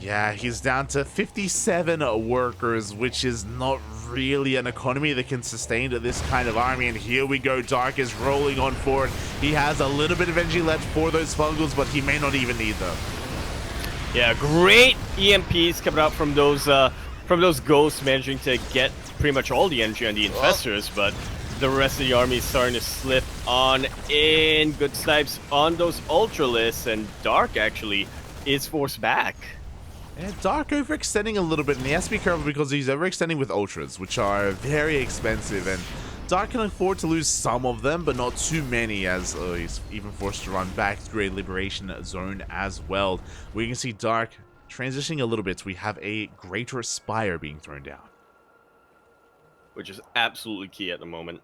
Yeah, he's down to 57 workers, which is not really an economy that can sustain this kind of army. And here we go, Dark is rolling on forward. He has a little bit of energy left for those fungals, but he may not even need them. Yeah, great EMPs coming out from those ghosts, managing to get pretty much all the energy on the infestors, but the rest of the army is starting to slip on in. Good snipes on those Ultralisks, and Dark actually is forced back. Yeah, Dark overextending a little bit, and he has to be careful because he's overextending with Ultras, which are very expensive, and Dark can afford to lose some of them, but not too many, as he's even forced to run back through a liberation zone as well. We can see Dark transitioning a little bit. We have a Greater Spire being thrown down, which is absolutely key at the moment.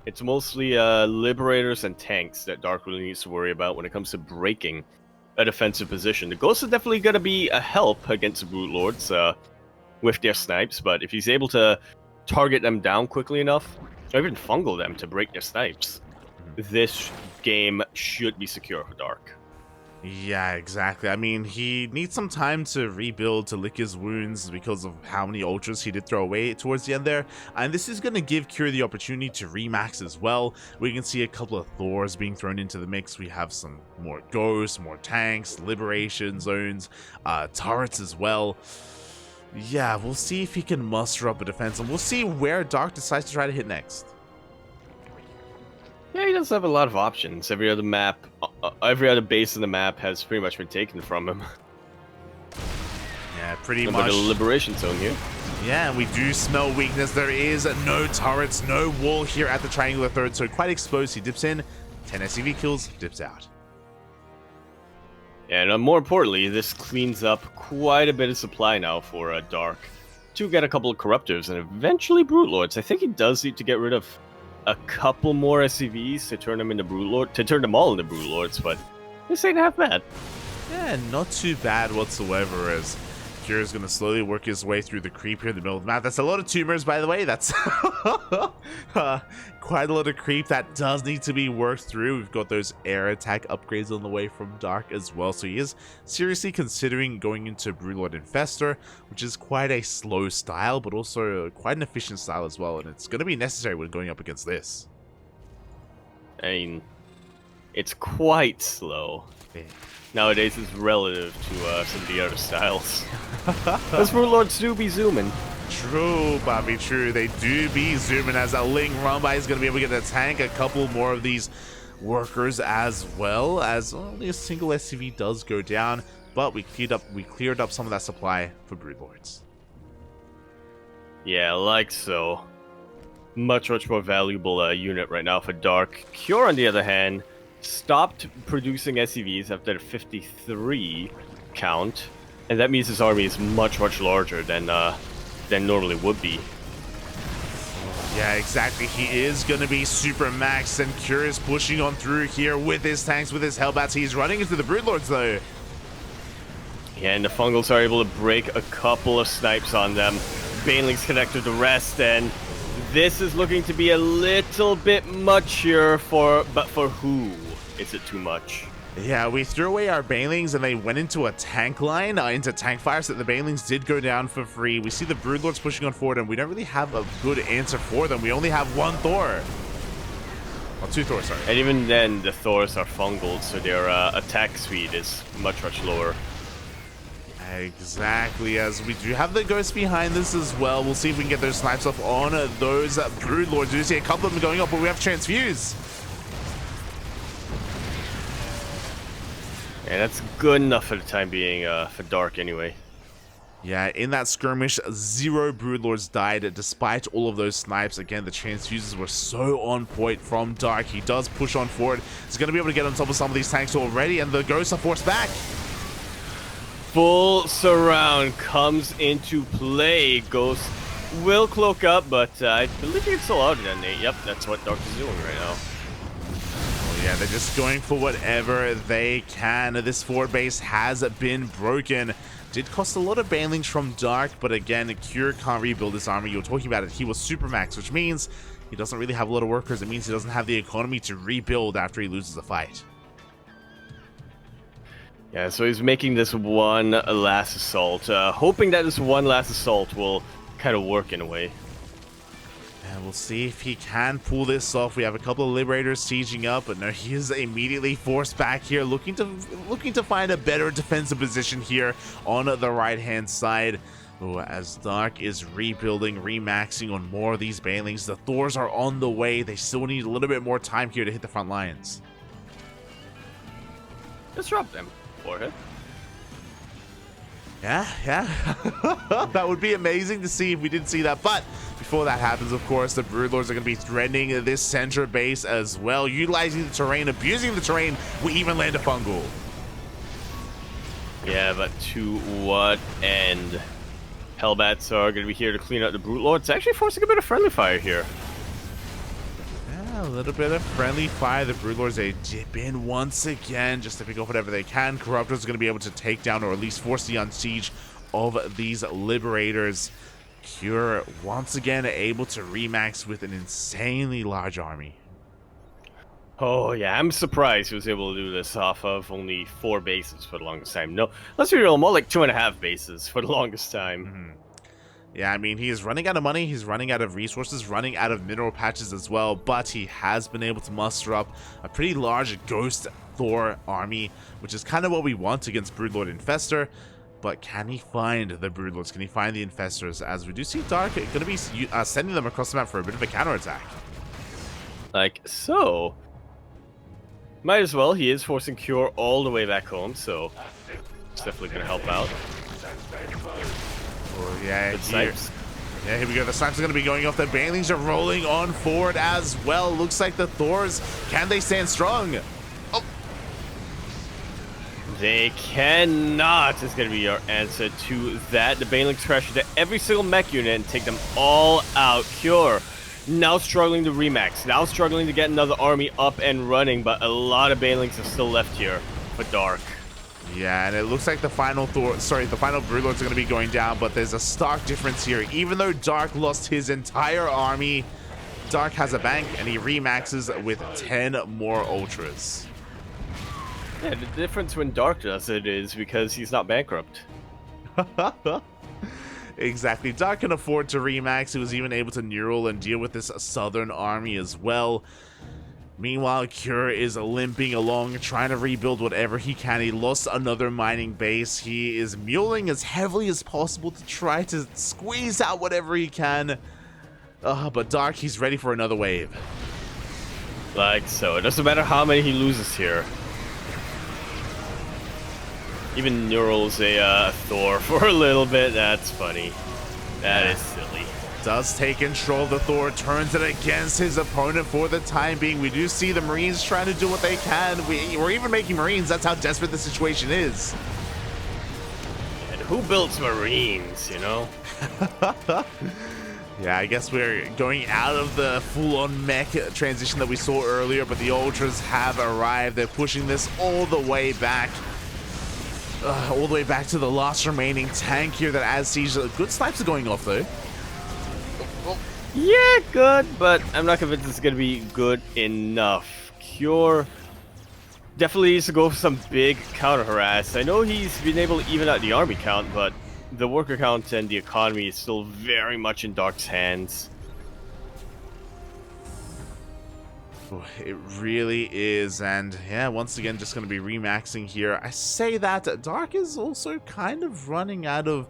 It's mostly Liberators and tanks that Dark really needs to worry about when it comes to breaking a defensive position. The Ghosts are definitely going to be a help against the Brute Lords with their snipes, but if he's able to target them down quickly enough, or even fungal them to break their snipes, this game should be secure for Dark. Yeah, exactly. I mean, he needs some time to rebuild, to lick his wounds because of how many Ultras he did throw away towards the end there. And this is going to give Cure the opportunity to remax as well. We can see a couple of Thors being thrown into the mix. We have some more Ghosts, more tanks, Liberation zones, turrets as well. Yeah, we'll see if he can muster up a defense, and we'll see where Dark decides to try to hit next. Yeah, he does have a lot of options. Every other base in the map has pretty much been taken from him. Yeah, pretty much. much. A liberation zone here. Yeah, we do smell weakness. There is no turrets, no wall here at the triangular third, so quite exposed. He dips in, 10 SCV kills, dips out. And more importantly, this cleans up quite a bit of supply now for Dark to get a couple of Corruptors and eventually Brute Lords. I think he does need to get rid of a couple more SCVs to turn them into Brute Lord, to turn them all into Brute Lords, but this ain't half bad. Yeah, not too bad whatsoever, as Kira's going to slowly work his way through the creep here in the middle of the map. That's a lot of tumors, by the way. That's quite a lot of creep that does need to be worked through. We've got those air attack upgrades on the way from Dark as well. So he is seriously considering going into Broodlord Infestor, which is quite a slow style, but also quite an efficient style as well. And it's going to be necessary when going up against this. I mean, it's quite slow. Yeah. Nowadays, it's relative to some of the other styles. Those Brute Lords do be zooming. True, Bobby, true. They do be zooming as a Ling Rumbai is going to be able to get a tank. A couple more of these workers as well, as only a single SCV does go down. But we cleared up some of that supply for Brood Lords. Yeah, like so. Much more valuable unit right now for Dark. Cure, on the other hand, stopped producing SCVs after the 53 count, and that means his army is much larger than normally would be. Yeah, exactly. He is going to be super maxed, and Cure is pushing on through here with his tanks, with his Hellbats. He's running into the Broodlords though. Yeah, and the Fungals are able to break a couple of snipes on them. Banelings connect with the rest, and this is looking to be a little bit much here but for who? Is it too much? Yeah, we threw away our Banelings and they went into a tank line, into tank fire, so that the Banelings did go down for free. We see the Broodlords pushing on forward, and we don't really have a good answer for them. We only have one Thor. Well, two Thors, sorry. And even then, the Thors are fungal, so their attack speed is much lower. Exactly, as we do have the Ghost behind this as well. We'll see if we can get those snipes off on those Broodlords. We do see a couple of them going up, but we have Transfuse. And that's good enough for the time being for Dark anyway. Yeah, in that skirmish, 0 Broodlords died despite all of those snipes. Again, the Transfuses were so on point from Dark. He does push on forward. He's going to be able to get on top of some of these tanks already, and the Ghosts are forced back. Full surround comes into play. Ghost will cloak up, but I believe it's still out then, Nate. Yep, that's what Dark is doing right now. Yeah, they're just going for whatever they can. This forward base has been broken. Did cost a lot of Banelings from Dark, but again, Cure can't rebuild his army. You were talking about it. He was super max, which means he doesn't really have a lot of workers. It means he doesn't have the economy to rebuild after he loses a fight. Yeah, so he's making this one last assault, hoping that this one last assault will kind of work in a way. And we'll see if he can pull this off. We have a couple of Liberators sieging up, but no, he is immediately forced back here, looking to find a better defensive position here on the right-hand side. Ooh, as Dark is rebuilding, remaxing on more of these Banelings. The Thors are on the way. They still need a little bit more time here to hit the front lines. Disrupt them. Forehead. Yeah. That would be amazing to see if we did see that. But before that happens, of course, the Broodlords are going to be threatening this center base as well, utilizing the terrain, abusing the terrain. We even land a Fungal. Yeah, but to what end? Hellbats are going to be here to clean up the Brute Lord. It's actually forcing a bit of friendly fire here. A little bit of friendly fire. The Broodlords, they dip in once again just to pick off whatever they can. Corruptors are going to be able to take down or at least force the unsiege of these Liberators. Cure once again able to remax with an insanely large army. Oh yeah, I'm surprised he was able to do this off of only 4 bases for the longest time. No, let's be real, more like 2.5 bases for the longest time. Mm-hmm. Yeah, I mean, he is running out of money, he's running out of resources, running out of mineral patches as well, but he has been able to muster up a pretty large Ghost Thor army, which is kind of what we want against Broodlord Infestor. But can he find the Broodlords? Can he find the Infestors? As we do see Dark going to be sending them across the map for a bit of a counterattack. Like so. Might as well. He is forcing Cure all the way back home, so it's definitely going to help out. Oh, yeah, snipes. Yeah, here we go. The snipes are going to be going off. The Banelings are rolling on forward as well. Looks like the Thors, can they stand strong? Oh. They cannot is going to be your answer to that. The Banelings crash into every single mech unit and take them all out. Cure now struggling to remax, now struggling to get another army up and running, but a lot of Banelings are still left here for Dark. Yeah, and it looks like the final Broodlords are going to be going down, but there's a stark difference here. Even though Dark lost his entire army, Dark has a bank and he remaxes with 10 more Ultras. Yeah, the difference when Dark does it is because he's not bankrupt. Exactly. Dark can afford to remax. He was even able to neural and deal with this southern army as well. Meanwhile, Cure is limping along, trying to rebuild whatever he can. He lost another mining base. He is muling as heavily as possible to try to squeeze out whatever he can. But Dark, he's ready for another wave. Like so. It doesn't matter how many he loses here. Even neurals a Thor for a little bit. That's funny. That is silly. Does take control of the Thor, turns it against his opponent for the time being. We do see the Marines trying to do what they can. We're even making Marines. That's how desperate the situation is. And who builds Marines, you know? Yeah, I guess we're going out of the full-on mech transition that we saw earlier, but the Ultras have arrived. They're pushing this all the way back. All the way back to the last remaining tank here that adds siege. Good snipes are going off, though. Yeah, good, but I'm not convinced it's going to be good enough. Cure definitely needs to go for some big counter harass. I know he's been able to even out the army count, but the worker count and the economy is still very much in Dark's hands. It really is, and yeah, once again, just going to be remaxing here. I say that Dark is also kind of running out of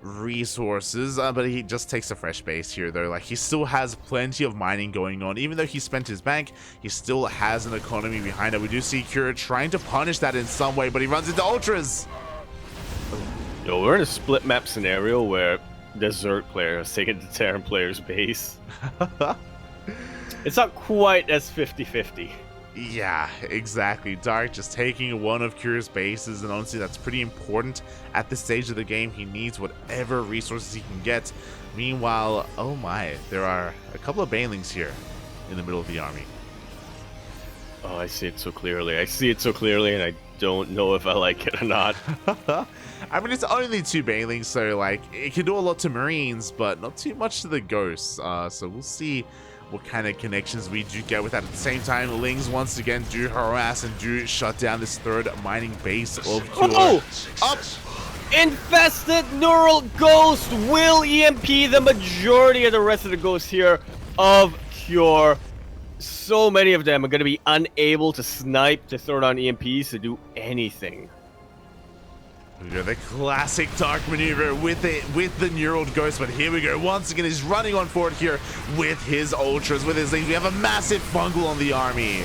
resources, but he just takes a fresh base here, though. Like, he still has plenty of mining going on. Even though he spent his bank, he still has an economy behind it. We do see Cure trying to punish that in some way, but he runs into Ultras. Yo, we're in a split map scenario where the Zerg player has taken the Terran player's base. It's not quite as 50-50. Yeah, exactly. Dark just taking one of Cure's bases, and honestly, that's pretty important at this stage of the game. He needs whatever resources he can get. Meanwhile, oh my, there are a couple of Banelings here in the middle of the army. Oh, I see it so clearly. I see it so clearly, and I don't know if I like it or not. I mean, it's only 2 Banelings, so like, it can do a lot to Marines, but not too much to the Ghosts. So we'll see what kind of connections we do get with that. At the same time, Lings once again do harass and do shut down this 3rd mining base of Cure. Oh! Up! Infested Neural Ghost will EMP the majority of the rest of the ghosts here of Cure. So many of them are going to be unable to snipe, to throw down EMPs, to do anything. The classic Dark maneuver with the Neuraled Ghost, but here we go. Once again, he's running on forward here with his Ultras, with his Lings. We have a massive fungal on the army.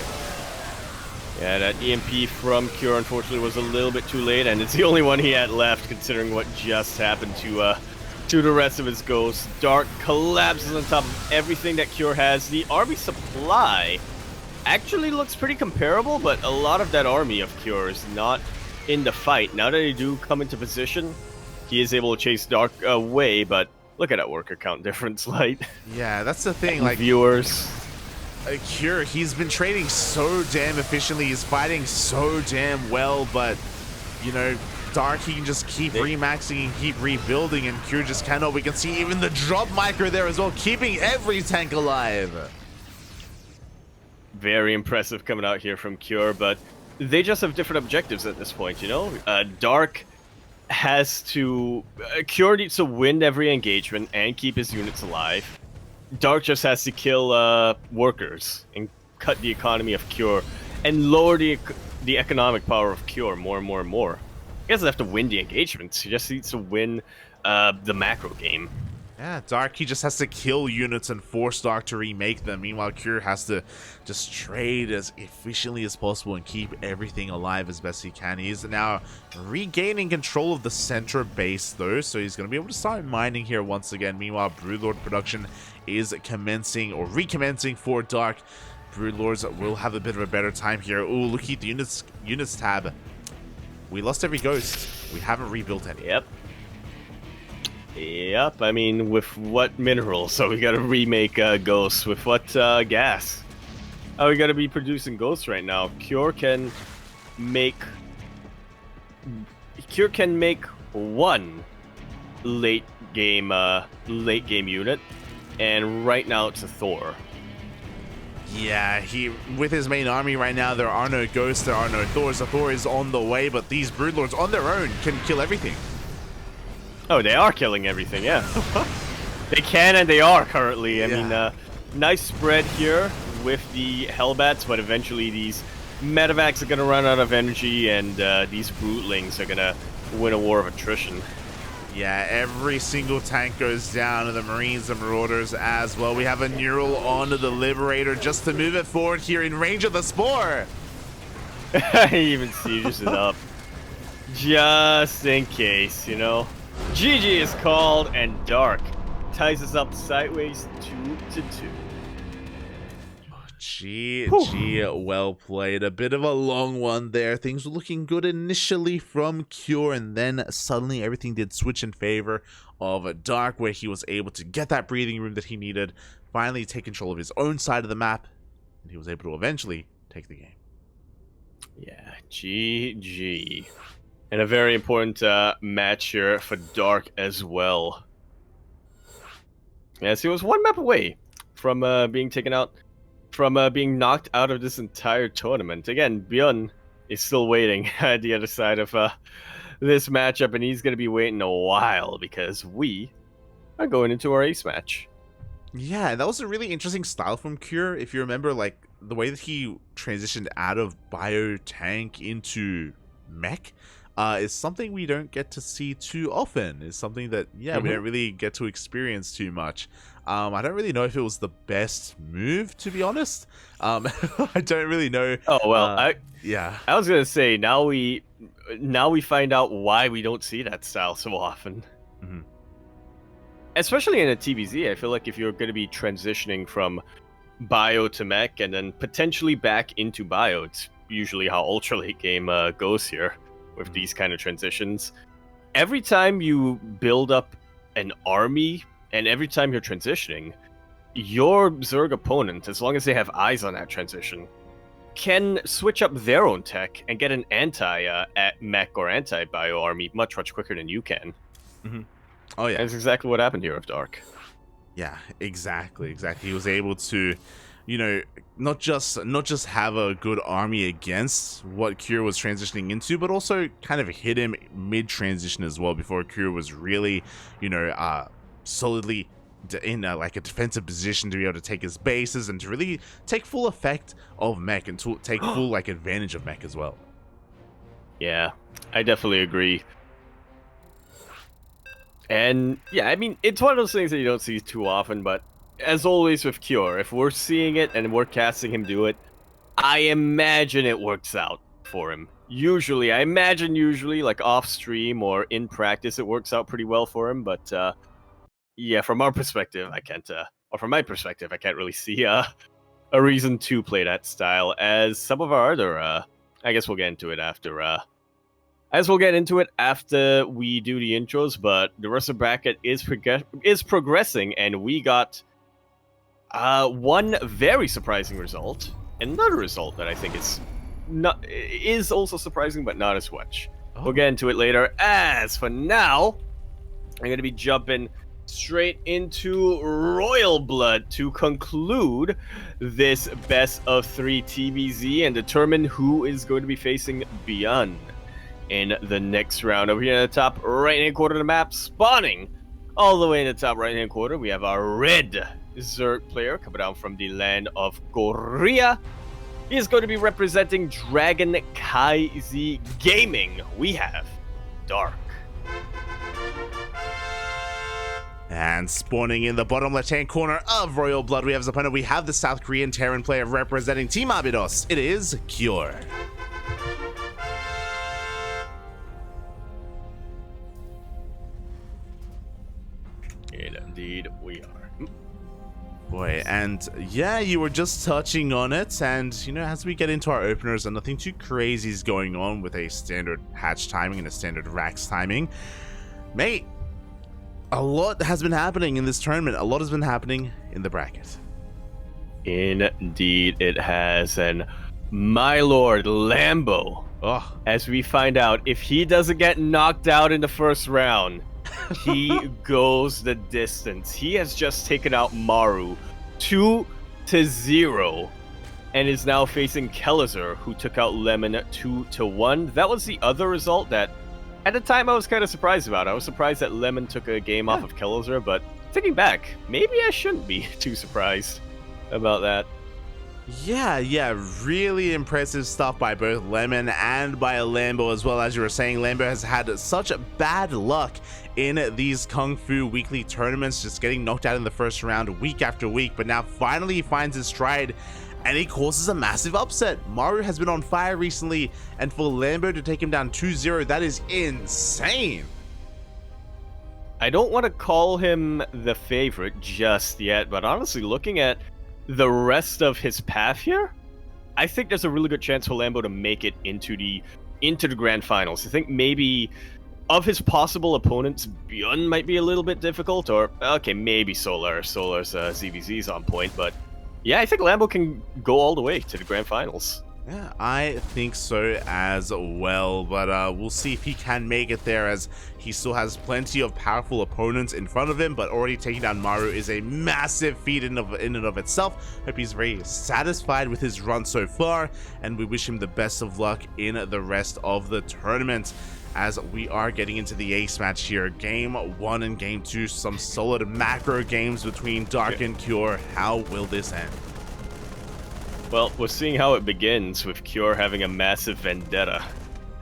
Yeah, that EMP from Cure, unfortunately, was a little bit too late, and it's the only one he had left, considering what just happened to the rest of his ghosts. Dark collapses on top of everything that Cure has. The army supply actually looks pretty comparable, but a lot of that army of Cure is not in the fight. Now that they do come into position, he is able to chase Dark away, but look at that worker count difference, Light. Yeah, that's the thing. Like, viewers, Cure, he's been trading so damn efficiently. He's fighting so damn well, but you know, Dark, he can just keep remaxing and keep rebuilding, and Cure just cannot. We can see even the drop micro there as well, keeping every tank alive. Very impressive coming out here from Cure, but they just have different objectives at this point, you know? Dark has to... Cure needs to win every engagement and keep his units alive. Dark just has to kill workers and cut the economy of Cure and lower the economic power of Cure more and more and more. He doesn't have to win the engagements, he just needs to win the macro game. Yeah, Dark, he just has to kill units and force Dark to remake them. Meanwhile, Cure has to just trade as efficiently as possible and keep everything alive as best he can. He is now regaining control of the center base, though, so he's going to be able to start mining here once again. Meanwhile, Broodlord production is commencing, or recommencing for Dark. Broodlords will have a bit of a better time here. Ooh, look at the units tab. we lost every ghost. We haven't rebuilt any. Yep. Yep, I mean, with what minerals? So we gotta remake ghosts. With what gas? Oh, we gotta be producing ghosts right now. Cure can make one late game unit, and right now it's a Thor. Yeah, with his main army right now, there are no ghosts, there are no Thors. The Thor is on the way, but these Broodlords on their own can kill everything. Oh, they are killing everything, yeah. They can and they are currently. I mean, nice spread here with the Hellbats, but eventually these Medivacs are going to run out of energy, and these Broodlings are going to win a war of attrition. Yeah, every single tank goes down to the Marines and Marauders as well. We have a Neural onto the Liberator just to move it forward here in range of the Spore. He even sieges it up. Just in case, you know. GG is called, and Dark ties us up sideways 2-2. GG, well played. A bit of a long one there. Things were looking good initially from Cure, and then suddenly everything did switch in favor of Dark, where he was able to get that breathing room that he needed, finally take control of his own side of the map, and he was able to eventually take the game. Yeah, GG. And a very important match here for Dark as well. Yes, he was one map away from being taken out, from being knocked out of this entire tournament. Again, Bjorn is still waiting at the other side of this matchup, and he's going to be waiting a while because we are going into our ace match. Yeah, that was a really interesting style from Cure. If you remember, like, the way that he transitioned out of bio tank into mech is something we don't get to see too often. Is something that, we don't really get to experience too much. I don't really know if it was the best move, to be honest. I don't really know. Oh, well, I was going to say, now we find out why we don't see that style so often. Mm-hmm. Especially in a TVZ, I feel like if you're going to be transitioning from bio to mech and then potentially back into bio, it's usually how ultra late game goes here with these kind of transitions. Every time you build up an army and every time you're transitioning, your Zerg opponent, as long as they have eyes on that transition, can switch up their own tech and get an anti-mech or anti-bio army much quicker than you can. Mm-hmm. Oh yeah, that's exactly what happened here with Dark. Yeah, exactly. He was able to, not just have a good army against what Cure was transitioning into, but also kind of hit him mid-transition as well before Cure was really, solidly in like a defensive position to be able to take his bases and to really take full effect of mech and to take full like advantage of mech as well. Yeah, I definitely agree. And yeah, I mean, it's one of those things that you don't see too often, but as always with Cure, if we're seeing it and we're casting him do it, I imagine it works out for him. Usually, like off stream or in practice, it works out pretty well for him, but yeah, from our perspective, I can't, or from my perspective, I can't really see a reason to play that style, as some of our other, I guess we'll get into it after, we do the intros, but the rest of the bracket is progressing, and we got one very surprising result, and another result that I think is also surprising, but not as much. Oh. We'll get into it later. As for now, I'm going to be jumping straight into Royal Blood to conclude this best of 3 TVZ and determine who is going to be facing Beyond in the next round. Over here in the top right-hand corner of the map, spawning all the way in the top right-hand corner, we have our red Zerg player coming down from the land of Korea. He is going to be representing Dragon Kaizi Gaming. We have Dark. And spawning in the bottom left-hand corner of Royal Blood, we have as opponent, we have the South Korean Terran player representing Team Abydos. It is Cure. And indeed we are. Boy, and yeah, you were just touching on it, and you know, as we get into our openers, and nothing too crazy is going on with a standard hatch timing and a standard racks timing, mate, a lot has been happening in this tournament. A lot has been happening in the bracket. Indeed, it has, and my lord Lambo. Oh, As we find out, if he doesn't get knocked out in the first round, he goes the distance. He has just taken out Maru 2-0 and is now facing Kellizer, who took out Lemon 2-1. That was the other result that at the time I was kind of surprised about. I was surprised that Lemon took a game off of Kellizer, but thinking back, maybe I shouldn't be too surprised about that. yeah, really impressive stuff by both Lemon and by Lambo as well. As you were saying, Lambo has had such bad luck in these Kung Fu weekly tournaments, just getting knocked out in the first round week after week, but now finally he finds his stride and he causes a massive upset. Maru has been on fire recently, and for Lambo to take him down 2-0, that is insane. I don't want to call him the favorite just yet, but honestly, looking at the rest of his path here, I think there's a really good chance for Lambo to make it into the grand finals. I think maybe of his possible opponents, Bjorn might be a little bit difficult, or okay, maybe Solar. Solar's ZvZ's on point, but yeah, I think Lambo can go all the way to the grand finals. Yeah, I think so as well, but we'll see if he can make it there, as he still has plenty of powerful opponents in front of him, but already taking down Maru is a massive feat in and of itself. Hope he's very satisfied with his run so far, and we wish him the best of luck in the rest of the tournament. As we are getting into the ace match here, game 1 and game 2, some solid macro games between Dark and Cure. How will this end? Well, we're seeing how it begins with Cure having a massive vendetta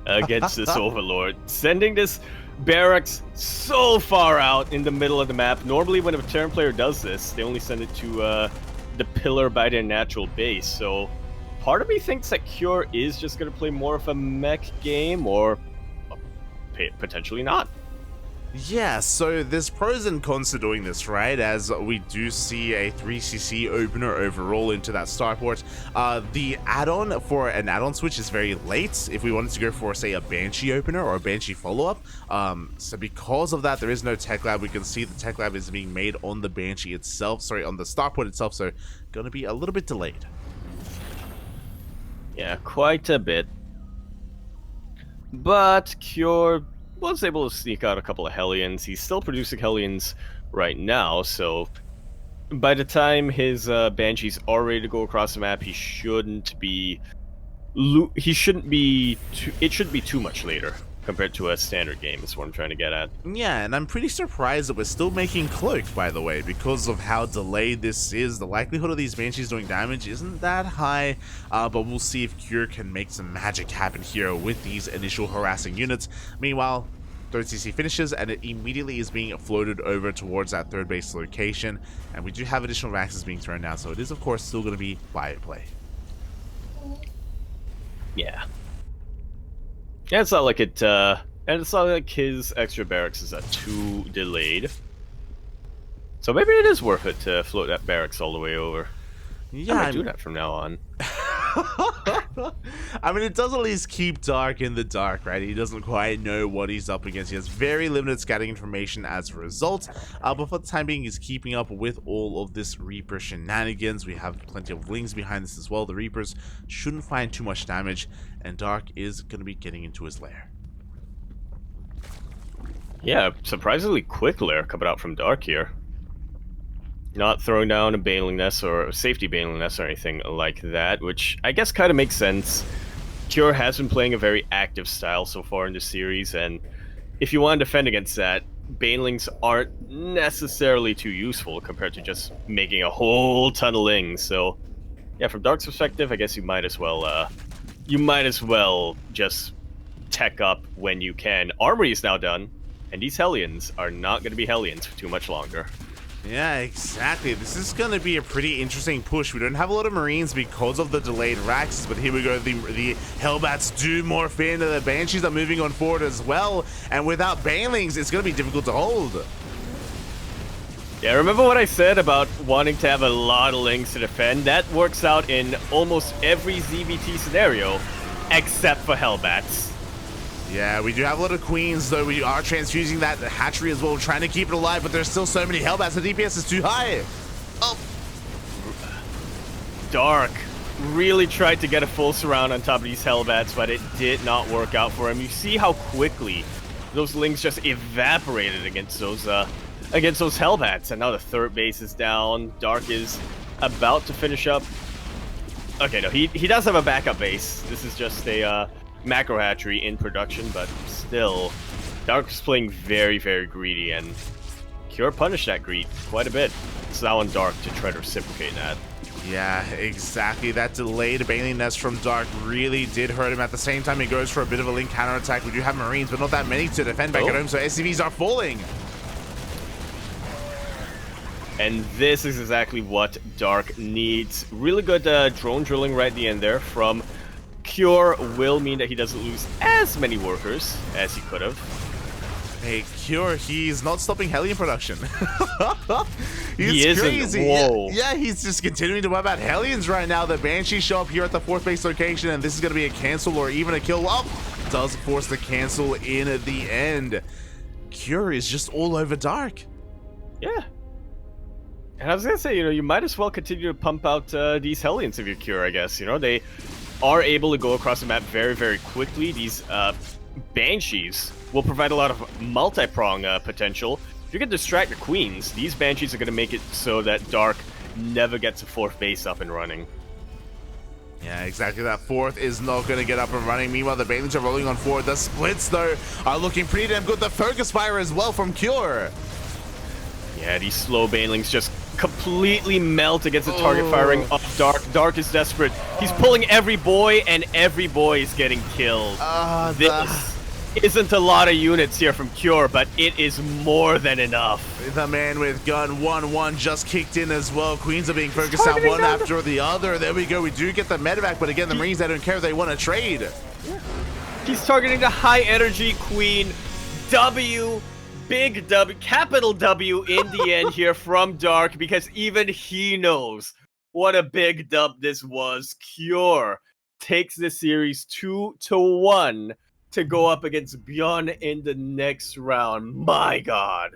against this Overlord, sending this barracks so far out in the middle of the map. Normally when a Terran player does this, they only send it to the pillar by their natural base. So part of me thinks that Cure is just going to play more of a mech game, or potentially not. Yeah, so there's pros and cons to doing this, right? As we do see a 3cc opener overall into that starport. The add-on for an add-on switch is very late if we wanted to go for, say, a Banshee opener or a Banshee follow-up. So because of that, there is no tech lab. We can see the tech lab is being made on the Banshee itself, sorry, on the starport itself, so gonna be a little bit delayed. Yeah, quite a bit. But Cure was able to sneak out a couple of Hellions. He's still producing Hellions right now, so by the time his Banshees are ready to go across the map, it shouldn't be too much later compared to a standard game, is what I'm trying to get at. Yeah, and I'm pretty surprised that we're still making Cloak, by the way, because of how delayed this is. The likelihood of these Banshees doing damage isn't that high, but we'll see if Cure can make some magic happen here with these initial harassing units. Meanwhile, 3rd CC finishes, and it immediately is being floated over towards that 3rd base location, and we do have additional Raxes being thrown down, so it is, of course, still going to be fire play. Yeah. Yeah, it's not like it, and it's not like his extra barracks is too delayed. So maybe it is worth it to float that barracks all the way over. Yeah, I might do that from now on. I mean, it does at least keep Dark in the dark, right? He doesn't quite know what he's up against. He has very limited scouting information as a result, but for the time being, he's keeping up with all of this Reaper shenanigans. We have plenty of Lings behind this as well. The Reapers shouldn't find too much damage, and Dark is going to be getting into his lair. Yeah, surprisingly quick lair coming out from Dark here. Not throwing down a Baneling Nest or a safety Baneling Nest or anything like that, which I guess kind of makes sense. Cure has been playing a very active style so far in the series, and if you want to defend against that, Banelings aren't necessarily too useful compared to just making a whole ton of Lings. So yeah, from Dark's perspective, I guess you might as well just tech up when you can. Armory is now done, and these Hellions are not going to be Hellions for too much longer. Yeah, exactly. This is going to be a pretty interesting push. We don't have a lot of Marines because of the delayed Raxes, but here we go. The Hellbats do morph in. The Banshees are moving on forward as well, and without Banelings, it's going to be difficult to hold. Yeah, remember what I said about wanting to have a lot of links to defend? That works out in almost every ZvT scenario, except for Hellbats. Yeah, we do have a lot of queens, though. We are transfusing that hatchery as well, trying to keep it alive, but there's still so many Hellbats. The DPS is too high. Oh. Dark really tried to get a full surround on top of these Hellbats, but it did not work out for him. You see how quickly those lings just evaporated against those Hellbats, and now the third base is down. Dark is about to finish up. Okay, no, he does have a backup base. This is just a macro hatchery in production, but still, Dark is playing very, very greedy, and Cure punished that greed quite a bit. It's now on Dark to try to reciprocate that. Yeah, exactly. That delayed Baneling Nest from Dark really did hurt him. At the same time, he goes for a bit of a link counterattack. We do have Marines, but not that many to defend back at home, so SCVs are falling. And this is exactly what Dark needs. Really good drone drilling right at the end there from Cure will mean that he doesn't lose as many workers as he could have. Hey, Cure, he's not stopping Hellion production. He isn't. Crazy. Whoa. Yeah, he's just continuing to wipe out Hellions right now. The Banshees show up here at the 4th base location, and this is going to be a cancel or even a kill. Up does force the cancel in at the end. Cure is just all over Dark. Yeah. And I was going to say, you might as well continue to pump out these Hellions if you're Cure, I guess. They are able to go across the map very, very quickly. These Banshees will provide a lot of multi-prong potential. If you can distract the queens, these Banshees are going to make it so that Dark never gets a 4th base up and running. Yeah, exactly. That 4th is not going to get up and running. Meanwhile, the Banelings are rolling on forward. The splits, though, are looking pretty damn good. The Focus Fire as well from Cure. Yeah, these slow Banelings just completely melt against the target firing of Dark. Dark is desperate. He's pulling every boy, and every boy is getting killed. This isn't a lot of units here from Cure, but it is more than enough. The man with gun 1-1 just kicked in as well. Queens are being focused out one after the other. There we go. We do get the medevac, but again, the Marines, they don't care if they want to trade. Yeah. He's targeting the high energy Queen. W. Big W, capital W in the end here from Dark, because even he knows what a big dub this was. Cure takes the series 2-1 to go up against Beyond in the next round. My God.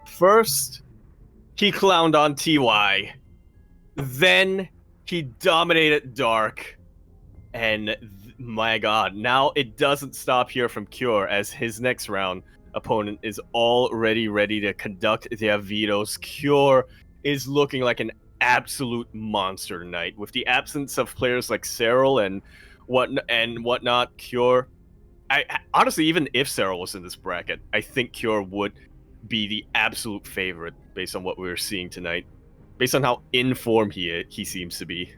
First, he clowned on TY. Then he dominated Dark. And my God, now it doesn't stop here from Cure, as his next round opponent is already ready to conduct their vetoes. Cure is looking like an absolute monster tonight. With the absence of players like Cyril and whatnot, Cure... I honestly, even if Cyril was in this bracket, I think Cure would be the absolute favorite based on what we were seeing tonight. Based on how in form he seems to be.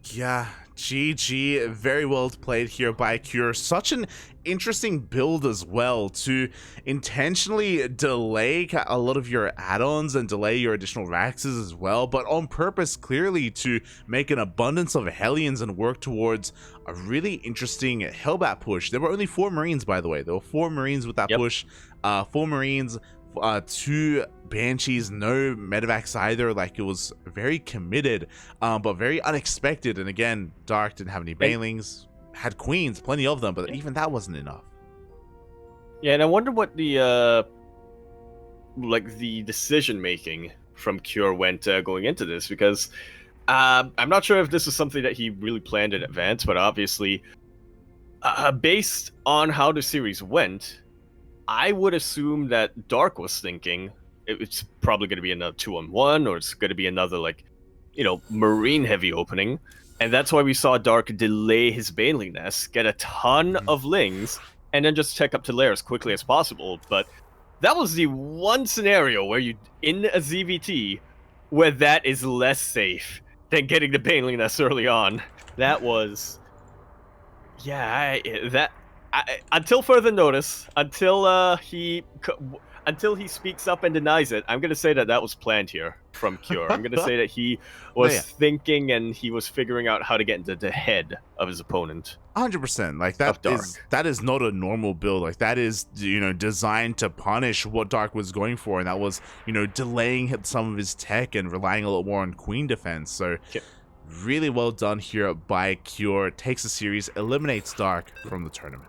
Yeah, GG, very well played here by Cure. Such an interesting build as well, to intentionally delay a lot of your add-ons and delay your additional Raxes as well, but on purpose, clearly, to make an abundance of Hellions and work towards a really interesting Hellbat push. There were only 4 Marines, by the way. There were 4 Marines with that push. 4 Marines, 2 Banshees, no medevacs either. Like, it was very committed, but very unexpected. And again, Dark didn't have any Banelings, had Queens, plenty of them, but even that wasn't enough. Yeah, and I wonder what the decision making from Cure went going into this, because I'm not sure if this was something that he really planned in advance, but obviously, based on how the series went, I would assume that Dark was thinking it's probably going to be another 2-on-1, or it's going to be another, Marine heavy opening. And that's why we saw Dark delay his Baneling Nest, get a ton of Lings, and then just check up to lair as quickly as possible. But that was the one scenario where in a ZvT, where that is less safe than getting the Baneling Nest early on. That was... Yeah, until further notice, until he speaks up and denies it, I'm gonna say that was planned here from Cure. I'm gonna say that he But was yeah, thinking and he was figuring out how to get into the head of his opponent. 100%. Like Of that is not a normal build. Like that is, designed to punish what Dark was going for, and that was, delaying some of his tech and relying a lot more on queen defense. So Okay. really well done here by Cure. Takes the series, eliminates Dark from the tournament.